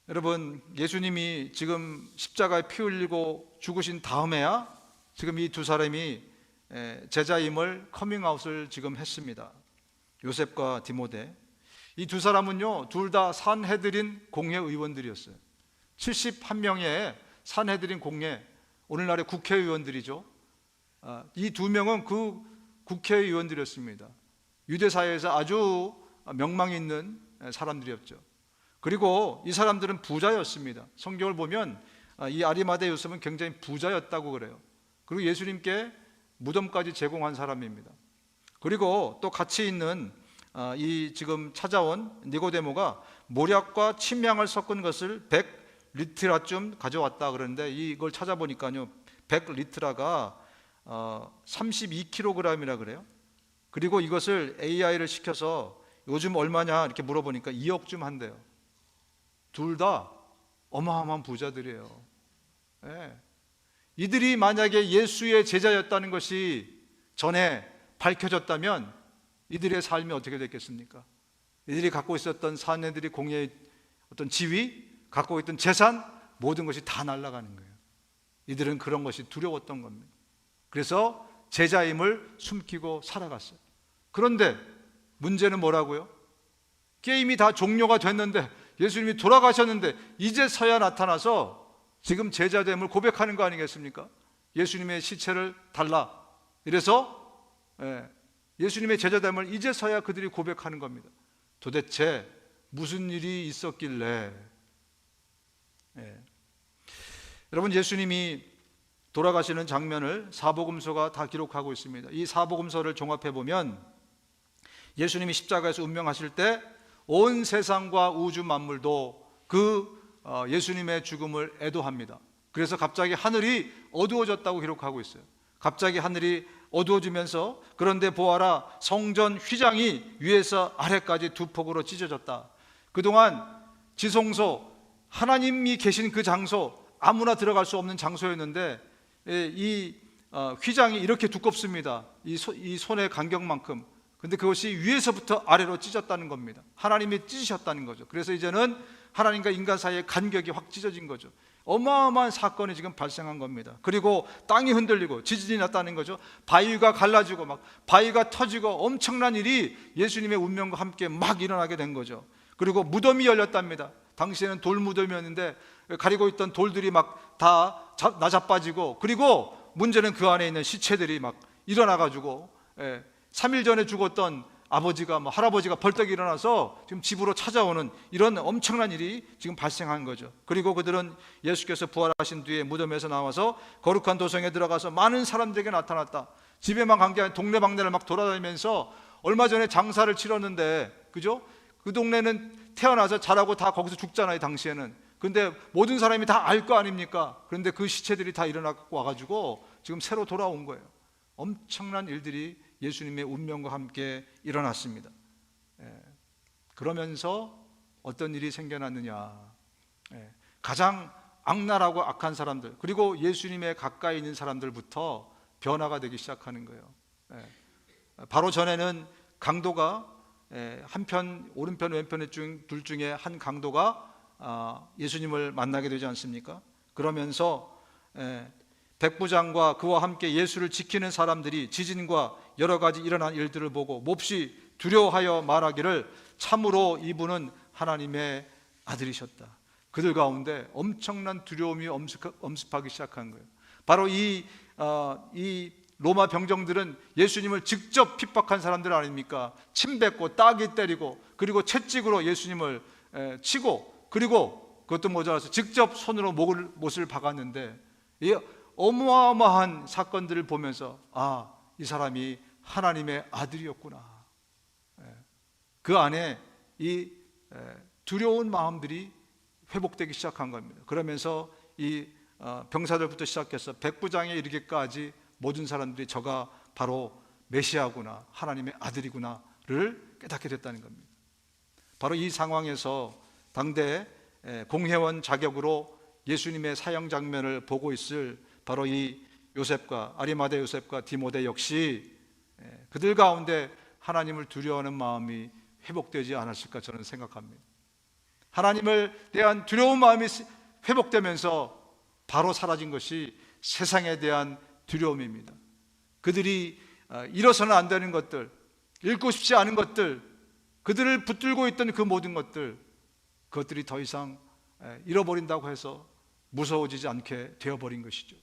여러분, 예수님이 지금 십자가에 피 흘리고 죽으신 다음에야 지금 이 두 사람이 제자임을 커밍아웃을 지금 했습니다. 요셉과 디모데. 이 두 사람은요, 둘 다 산헤드린 공회 의원들이었어요. 71명의 산헤드린 공회, 오늘날의 국회의원들이죠. 이 두 명은 그 국회의원들이었습니다. 유대사회에서 아주 명망이 있는 사람들이었죠. 그리고 이 사람들은 부자였습니다. 성경을 보면 이 아리마대 요셉은 굉장히 부자였다고 그래요. 그리고 예수님께 무덤까지 제공한 사람입니다. 그리고 또 같이 있는 이 지금 찾아온 니고데모가 모략과 침향을 섞은 것을 100리트라쯤 가져왔다 그러는데, 이걸 찾아보니까요 100리트라가 32kg이라 그래요. 그리고 이것을 AI를 시켜서 요즘 얼마냐 이렇게 물어보니까 2억쯤 한대요. 둘 다 어마어마한 부자들이에요. 네. 이들이 만약에 예수의 제자였다는 것이 전에 밝혀졌다면 이들의 삶이 어떻게 됐겠습니까? 이들이 갖고 있었던 사내들이 공예의 어떤 지위, 갖고 있던 재산, 모든 것이 다 날아가는 거예요. 이들은 그런 것이 두려웠던 겁니다. 그래서 제자임을 숨기고 살아갔어요. 그런데 문제는 뭐라고요? 게임이 다 종료가 됐는데, 예수님이 돌아가셨는데 이제서야 나타나서 지금 제자됨을 고백하는 거 아니겠습니까? 예수님의 시체를 달라. 이래서 예수님의 제자됨을 이제서야 그들이 고백하는 겁니다. 도대체 무슨 일이 있었길래? 여러분, 예수님이 돌아가시는 장면을 사복음서가 다 기록하고 있습니다. 이 사복음서를 종합해 보면 예수님이 십자가에서 운명하실 때 온 세상과 우주 만물도 그 예수님의 죽음을 애도합니다. 그래서 갑자기 하늘이 어두워졌다고 기록하고 있어요. 갑자기 하늘이 어두워지면서 그런데 보아라, 성전 휘장이 위에서 아래까지 두 폭으로 찢어졌다. 그동안 지성소, 하나님이 계신 그 장소, 아무나 들어갈 수 없는 장소였는데 이 휘장이 이렇게 두껍습니다. 이 손의 간격만큼. 근데 그것이 위에서부터 아래로 찢었다는 겁니다. 하나님이 찢으셨다는 거죠. 그래서 이제는 하나님과 인간 사이의 간격이 확 찢어진 거죠. 어마어마한 사건이 지금 발생한 겁니다. 그리고 땅이 흔들리고 지진이 났다는 거죠. 바위가 갈라지고 막 바위가 터지고 엄청난 일이 예수님의 운명과 함께 막 일어나게 된 거죠. 그리고 무덤이 열렸답니다. 당시에는 돌 무덤이었는데 가리고 있던 돌들이 막 다 나자빠지고, 그리고 문제는 그 안에 있는 시체들이 막 일어나가지고 3일 전에 죽었던 아버지가 할아버지가 벌떡 일어나서 지금 집으로 찾아오는 이런 엄청난 일이 지금 발생한 거죠. 그리고 그들은 예수께서 부활하신 뒤에 무덤에서 나와서 거룩한 도성에 들어가서 많은 사람들에게 나타났다. 집에만 간 게 아니라 동네방네를 막 돌아다니면서 얼마 전에 장사를 치렀는데, 그죠? 그 동네는 태어나서 자라고 다 거기서 죽잖아요, 당시에는. 근데 모든 사람이 다 알 거 아닙니까? 그런데 그 시체들이 다 일어나고 와가지고 지금 새로 돌아온 거예요. 엄청난 일들이 예수님의 운명과 함께 일어났습니다. 그러면서 어떤 일이 생겨났느냐? 가장 악랄하고 악한 사람들, 그리고 예수님의 가까이 있는 사람들부터 변화가 되기 시작하는 거예요. 바로 전에는 강도가 한편 오른편 왼편 둘 중에 한 강도가 예수님을 만나게 되지 않습니까? 그러면서 백부장과 그와 함께 예수를 지키는 사람들이 지진과 여러 가지 일어난 일들을 보고 몹시 두려워하여 말하기를 참으로 이분은 하나님의 아들이셨다. 그들 가운데 엄청난 두려움이 엄습하기 시작한 거예요. 바로 이 로마 병정들은 예수님을 직접 핍박한 사람들 아닙니까? 침 뱉고 따기 때리고, 그리고 채찍으로 예수님을 치고, 그리고 그것도 모자라서 직접 손으로 못을 박았는데, 이 어마어마한 사건들을 보면서 이 사람이 하나님의 아들이었구나. 그 안에 이 두려운 마음들이 회복되기 시작한 겁니다. 그러면서 이 병사들부터 시작해서 백부장에 이르기까지 모든 사람들이 저가 바로 메시아구나, 하나님의 아들이구나를 깨닫게 됐다는 겁니다. 바로 이 상황에서 당대 공회원 자격으로 예수님의 사형 장면을 보고 있을 바로 이 요셉과 아리마대 요셉과 디모데 역시 그들 가운데 하나님을 두려워하는 마음이 회복되지 않았을까 저는 생각합니다. 하나님을 대한 두려운 마음이 회복되면서 바로 사라진 것이 세상에 대한 두려움입니다. 그들이 잃어서는 안 되는 것들, 잃고 싶지 않은 것들, 그들을 붙들고 있던 그 모든 그것들이 더 이상 잃어버린다고 해서 무서워지지 않게 되어버린 것이죠.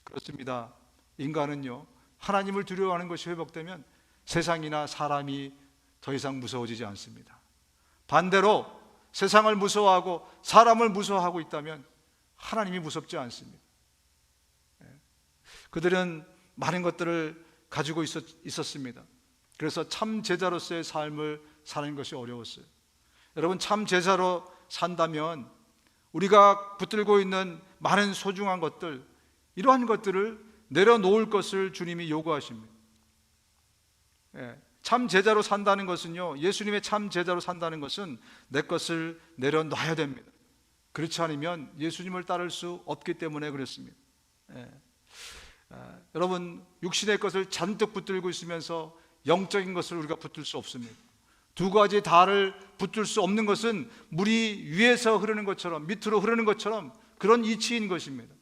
그렇습니다. 인간은요, 하나님을 두려워하는 것이 회복되면 세상이나 사람이 더 이상 무서워지지 않습니다. 반대로 세상을 무서워하고 사람을 무서워하고 있다면 하나님이 무섭지 않습니다. 그들은 많은 것들을 가지고 있었습니다. 그래서 참 제자로서의 삶을 사는 것이 어려웠어요. 여러분, 참 제자로 산다면 우리가 붙들고 있는 많은 소중한 것들, 이러한 것들을 내려놓을 것을 주님이 요구하십니다. 참 제자로 산다는 것은요, 예수님의 참 제자로 산다는 것은 내 것을 내려놔야 됩니다. 그렇지 않으면 예수님을 따를 수 없기 때문에 그렇습니다. 여러분, 육신의 것을 잔뜩 붙들고 있으면서 영적인 것을 우리가 붙들 수 없습니다. 두 가지 다를 붙들 수 없는 것은 물이 위에서 흐르는 것처럼, 밑으로 흐르는 것처럼 그런 이치인 것입니다.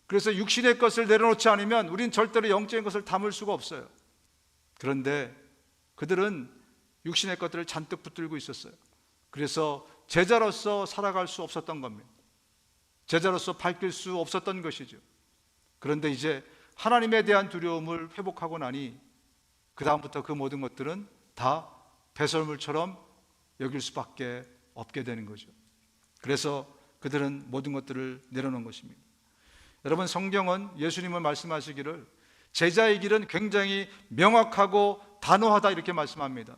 그래서 육신의 것을 내려놓지 않으면 우리는 절대로 영적인 것을 담을 수가 없어요. 그런데 그들은 육신의 것들을 잔뜩 붙들고 있었어요. 그래서 제자로서 살아갈 수 없었던 겁니다. 제자로서 밝힐 수 없었던 것이죠. 그런데 이제 하나님에 대한 두려움을 회복하고 나니 그 다음부터 그 모든 것들은 다 배설물처럼 여길 수밖에 없게 되는 거죠. 그래서 그들은 모든 것들을 내려놓은 것입니다. 여러분, 성경은 예수님은 말씀하시기를 제자의 길은 굉장히 명확하고 단호하다 이렇게 말씀합니다.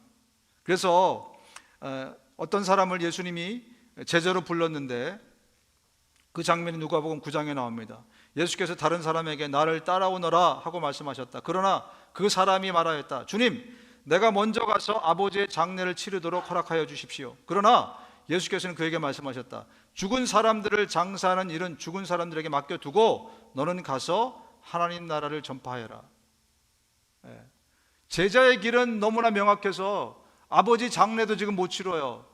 그래서 어떤 사람을 예수님이 제자로 불렀는데 그 장면이 누가복음 9장에 나옵니다. 예수께서 다른 사람에게 나를 따라오너라 하고 말씀하셨다. 그러나 그 사람이 말하였다. 주님, 내가 먼저 가서 아버지의 장례를 치르도록 허락하여 주십시오. 그러나 예수께서는 그에게 말씀하셨다. 죽은 사람들을 장사하는 일은 죽은 사람들에게 맡겨두고 너는 가서 하나님 나라를 전파하여라. 제자의 길은 너무나 명확해서 아버지 장례도 지금 못 치러요.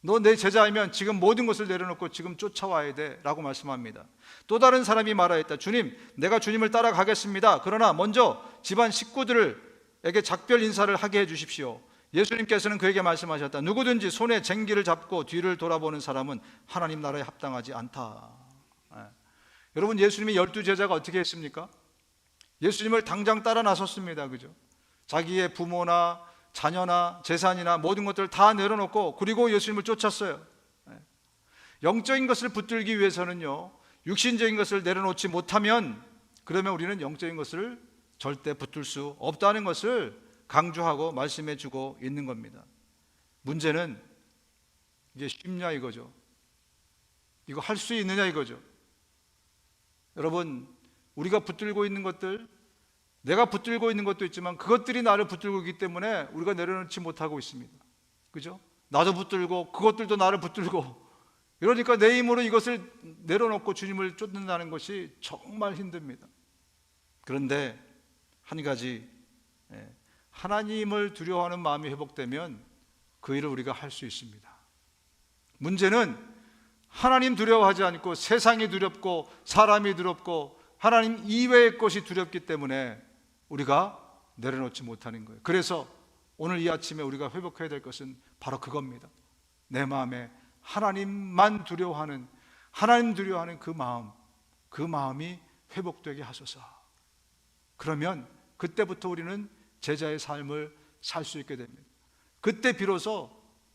너 내 제자이면 지금 모든 것을 내려놓고 지금 쫓아와야 돼 라고 말씀합니다. 또 다른 사람이 말하였다. 주님, 내가 주님을 따라가겠습니다. 그러나 먼저 집안 식구들에게 작별 인사를 하게 해주십시오. 예수님께서는 그에게 말씀하셨다. 누구든지 손에 쟁기를 잡고 뒤를 돌아보는 사람은 하나님 나라에 합당하지 않다. 여러분, 예수님이 12제자가 어떻게 했습니까? 예수님을 당장 따라 나섰습니다. 그죠? 자기의 부모나 자녀나 재산이나 모든 것들을 다 내려놓고 그리고 예수님을 쫓았어요. 영적인 것을 붙들기 위해서는요, 육신적인 것을 내려놓지 못하면 그러면 우리는 영적인 것을 절대 붙들 수 없다는 것을 강조하고 말씀해 주고 있는 겁니다. 문제는 이게 쉽냐 이거죠. 이거 할 수 있느냐 이거죠. 여러분, 우리가 붙들고 있는 것들, 내가 붙들고 있는 것도 있지만 그것들이 나를 붙들고 있기 때문에 우리가 내려놓지 못하고 있습니다. 그죠? 나도 붙들고 그것들도 나를 붙들고, 그러니까 내 힘으로 이것을 내려놓고 주님을 쫓는다는 것이 정말 힘듭니다. 그런데 한 가지, 하나님을 두려워하는 마음이 회복되면 그 일을 우리가 할 수 있습니다. 문제는 하나님 두려워하지 않고 세상이 두렵고 사람이 두렵고 하나님 이외의 것이 두렵기 때문에 우리가 내려놓지 못하는 거예요. 그래서 오늘 이 아침에 우리가 회복해야 될 것은 바로 그겁니다. 내 마음에 하나님만 두려워하는, 하나님 두려워하는 그 마음이 회복되게 하소서. 그러면 그때부터 우리는 제자의 삶을 살 수 있게 됩니다. 그때 비로소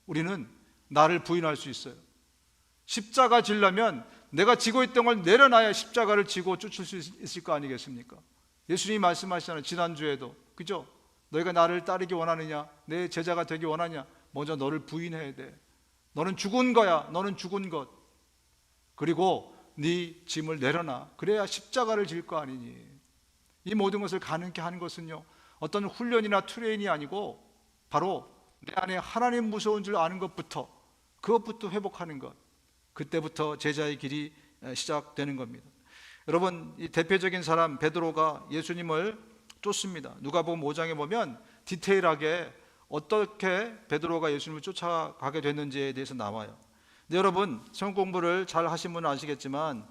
우리는 나를 부인할 수 있어요. 십자가 지려면 내가 지고 있던 걸 내려놔야 십자가를 지고 쫓을 수 있을 거 아니겠습니까? 예수님이 말씀하시잖아요. 지난주에도, 그죠? 너희가 나를 따르기 원하느냐, 내 제자가 되기 원하냐, 먼저 너를 부인해야 돼. 너는 죽은 거야. 너는 죽은 것. 그리고 네 짐을 내려놔. 그래야 십자가를 질 거 아니니. 이 모든 것을 가능케 하는 것은요, 어떤 훈련이나 트레이닝이 아니고 바로 내 안에 하나님 무서운 줄 아는 것부터, 그것부터 회복하는 것, 그때부터 제자의 길이 시작되는 겁니다. 여러분, 이 대표적인 사람 베드로가 예수님을 쫓습니다. 누가복음 5장에 보면 디테일하게 어떻게 베드로가 예수님을 쫓아가게 됐는지에 대해서 나와요. 근데 여러분, 성경 공부를 잘 하신 분은 아시겠지만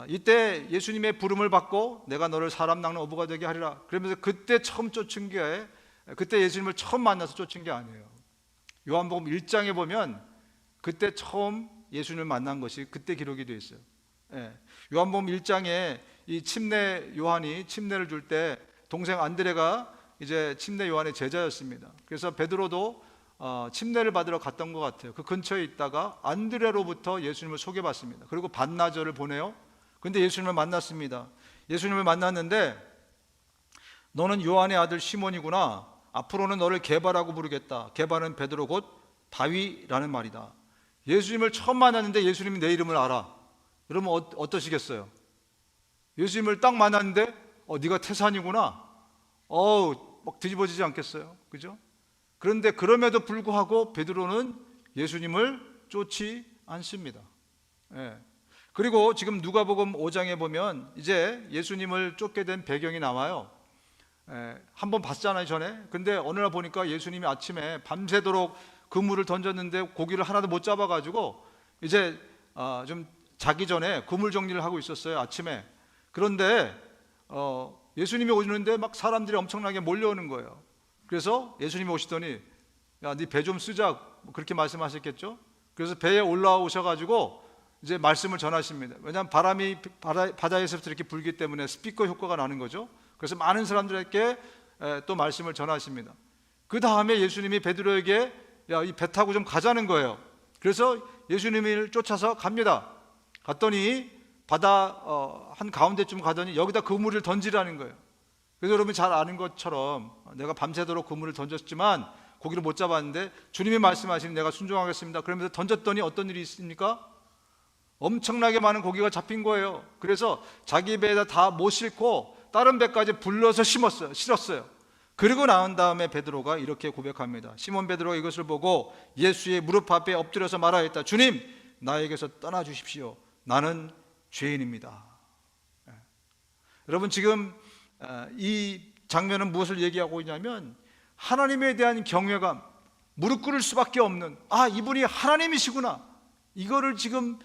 이때 예수님의 부름을 받고 내가 너를 사람 낚는 어부가 되게 하리라 그러면서 그때 처음 쫓은 게, 그때 예수님을 처음 만나서 쫓은 게 아니에요. 요한복음 1장에 보면 그때 처음 예수님을 만난 것이 그때 기록이 되어 있어요. 예. 요한복음 1장에 이 침례 요한이 침례를 줄 때 동생 안드레가 이제 침례 요한의 제자였습니다. 그래서 베드로도 침례를 받으러 갔던 것 같아요. 그 근처에 있다가 안드레로부터 예수님을 소개받습니다. 그리고 반나절을 보내요. 근데 예수님을 만났습니다. 예수님을 만났는데 너는 요한의 아들 시몬이구나. 앞으로는 너를 게바라고 부르겠다. 게바는 베드로 곧 바위라는 말이다. 예수님을 처음 만났는데 예수님이 내 이름을 알아. 그러면 어떠시겠어요? 예수님을 딱 만났는데 네가 태산이구나. 막 뒤집어지지 않겠어요? 그죠? 그런데 그럼에도 불구하고 베드로는 예수님을 쫓지 않습니다. 예. 그리고 지금 누가복음 5장에 보면 이제 예수님을 쫓게 된 배경이 나와요. 한번 봤잖아요, 전에. 근데 어느 날 보니까 예수님이 아침에 밤새도록 그물을 던졌는데 고기를 하나도 못 잡아가지고 이제 좀 자기 전에 그물 정리를 하고 있었어요, 아침에. 그런데 예수님이 오시는데 막 사람들이 엄청나게 몰려오는 거예요. 그래서 예수님이 오시더니 야, 네 배 좀 쓰자, 그렇게 말씀하셨겠죠. 그래서 배에 올라오셔가지고 이제 말씀을 전하십니다. 왜냐하면 바람이 바다에서부터 이렇게 불기 때문에 스피커 효과가 나는 거죠. 그래서 많은 사람들에게 또 말씀을 전하십니다. 그 다음에 예수님이 베드로에게 야, 이 배 타고 좀 가자는 거예요. 그래서 예수님을 쫓아서 갑니다. 갔더니 바다 한 가운데쯤 가더니 여기다 그물을 던지라는 거예요. 그래서 여러분이 잘 아는 것처럼 내가 밤새도록 그물을 던졌지만 고기를 못 잡았는데 주님이 말씀하시니 내가 순종하겠습니다. 그러면서 던졌더니 어떤 일이 있습니까? 엄청나게 많은 고기가 잡힌 거예요. 그래서 자기 배에다 다 못 싣고 다른 배까지 불러서 실었어요. 그리고 나온 다음에 베드로가 이렇게 고백합니다. 시몬 베드로가 이것을 보고 예수의 무릎 앞에 엎드려서 말하였다. 주님, 나에게서 떠나 주십시오. 나는 죄인입니다. 여러분, 지금 이 장면은 무엇을 얘기하고 있냐면 하나님에 대한 경외감, 무릎 꿇을 수밖에 없는, 이분이 하나님이시구나, 이거를 지금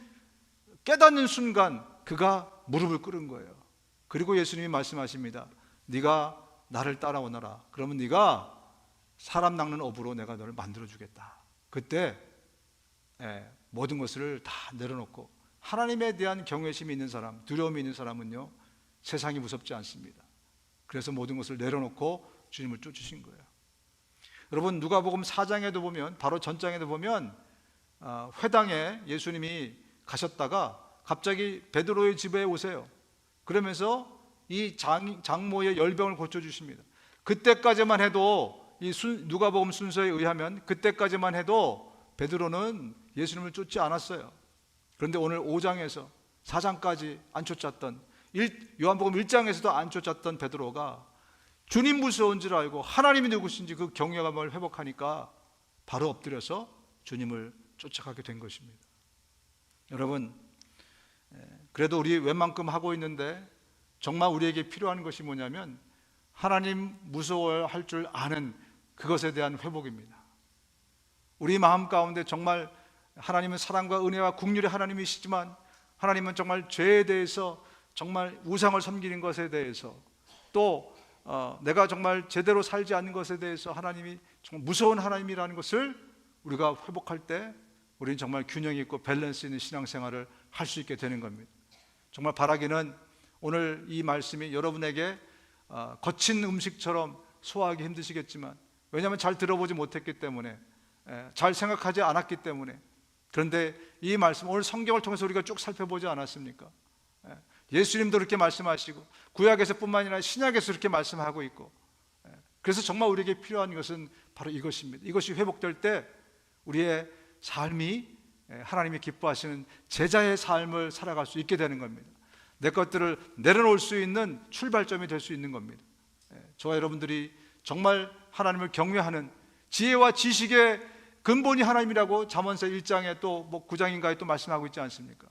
깨닫는 순간 그가 무릎을 꿇은 거예요. 그리고 예수님이 말씀하십니다. 네가 나를 따라오너라. 그러면 네가 사람 낚는 업으로 내가 너를 만들어주겠다. 그때 모든 것을 다 내려놓고 하나님에 대한 경외심이 있는 사람, 두려움이 있는 사람은요, 세상이 무섭지 않습니다. 그래서 모든 것을 내려놓고 주님을 쫓으신 거예요. 여러분, 누가복음 4장에도 보면, 바로 전장에도 보면 회당에 예수님이 가셨다가 갑자기 베드로의 집에 오세요. 그러면서 이 장모의 열병을 고쳐주십니다. 그때까지만 해도 이 누가복음 순서에 의하면 그때까지만 해도 베드로는 예수님을 쫓지 않았어요. 그런데 오늘 5장에서 4장까지 안 쫓았던, 요한복음 1장에서도 안 쫓았던 베드로가 주님 무서운 줄 알고 하나님이 누구신지 그 경외감을 회복하니까 바로 엎드려서 주님을 쫓아가게 된 것입니다. 여러분, 그래도 우리 웬만큼 하고 있는데 정말 우리에게 필요한 것이 뭐냐면 하나님 무서워할 줄 아는 그것에 대한 회복입니다. 우리 마음 가운데 정말 하나님은 사랑과 은혜와 긍휼의 하나님이시지만 하나님은 정말 죄에 대해서, 정말 우상을 섬기는 것에 대해서, 또 내가 정말 제대로 살지 않는 것에 대해서 하나님이 정말 무서운 하나님이라는 것을 우리가 회복할 때 우리는 정말 균형 있고 밸런스 있는 신앙생활을 할 수 있게 되는 겁니다. 정말 바라기는 오늘 이 말씀이 여러분에게 거친 음식처럼 소화하기 힘드시겠지만, 왜냐하면 잘 들어보지 못했기 때문에, 잘 생각하지 않았기 때문에. 그런데 이 말씀, 오늘 성경을 통해서 우리가 쭉 살펴보지 않았습니까? 예수님도 그렇게 말씀하시고 구약에서 뿐만 아니라 신약에서 그렇게 말씀하고 있고, 그래서 정말 우리에게 필요한 것은 바로 이것입니다. 이것이 회복될 때 우리의 삶이 하나님이 기뻐하시는 제자의 삶을 살아갈 수 있게 되는 겁니다. 내 것들을 내려놓을 수 있는 출발점이 될 수 있는 겁니다. 저와 여러분들이 정말 하나님을 경외하는, 지혜와 지식의 근본이 하나님이라고 잠언서 1장에 또 9장인가에 또 말씀하고 있지 않습니까?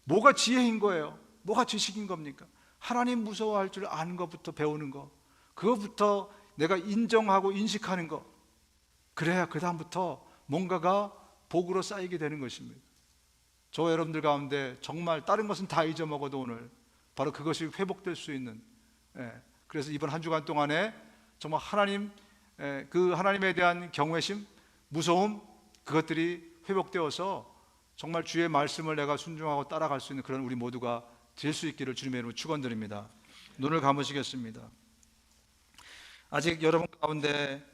뭐가 지혜인 거예요? 뭐가 지식인 겁니까? 하나님 무서워할 줄 아는 것부터 배우는 거, 그것부터 내가 인정하고 인식하는 거, 그래야 그 다음부터 뭔가가 복으로 쌓이게 되는 것입니다. 저와 여러분들 가운데 정말 다른 것은 다 잊어먹어도 오늘 바로 그것이 회복될 수 있는, 그래서 이번 한 주간 동안에 정말 하나님에 대한 경외심, 무서움, 그것들이 회복되어서 정말 주의 말씀을 내가 순종하고 따라갈 수 있는 그런 우리 모두가 될 수 있기를 주님의 이름으로 축원드립니다. 눈을 감으시겠습니다. 아직 여러분 가운데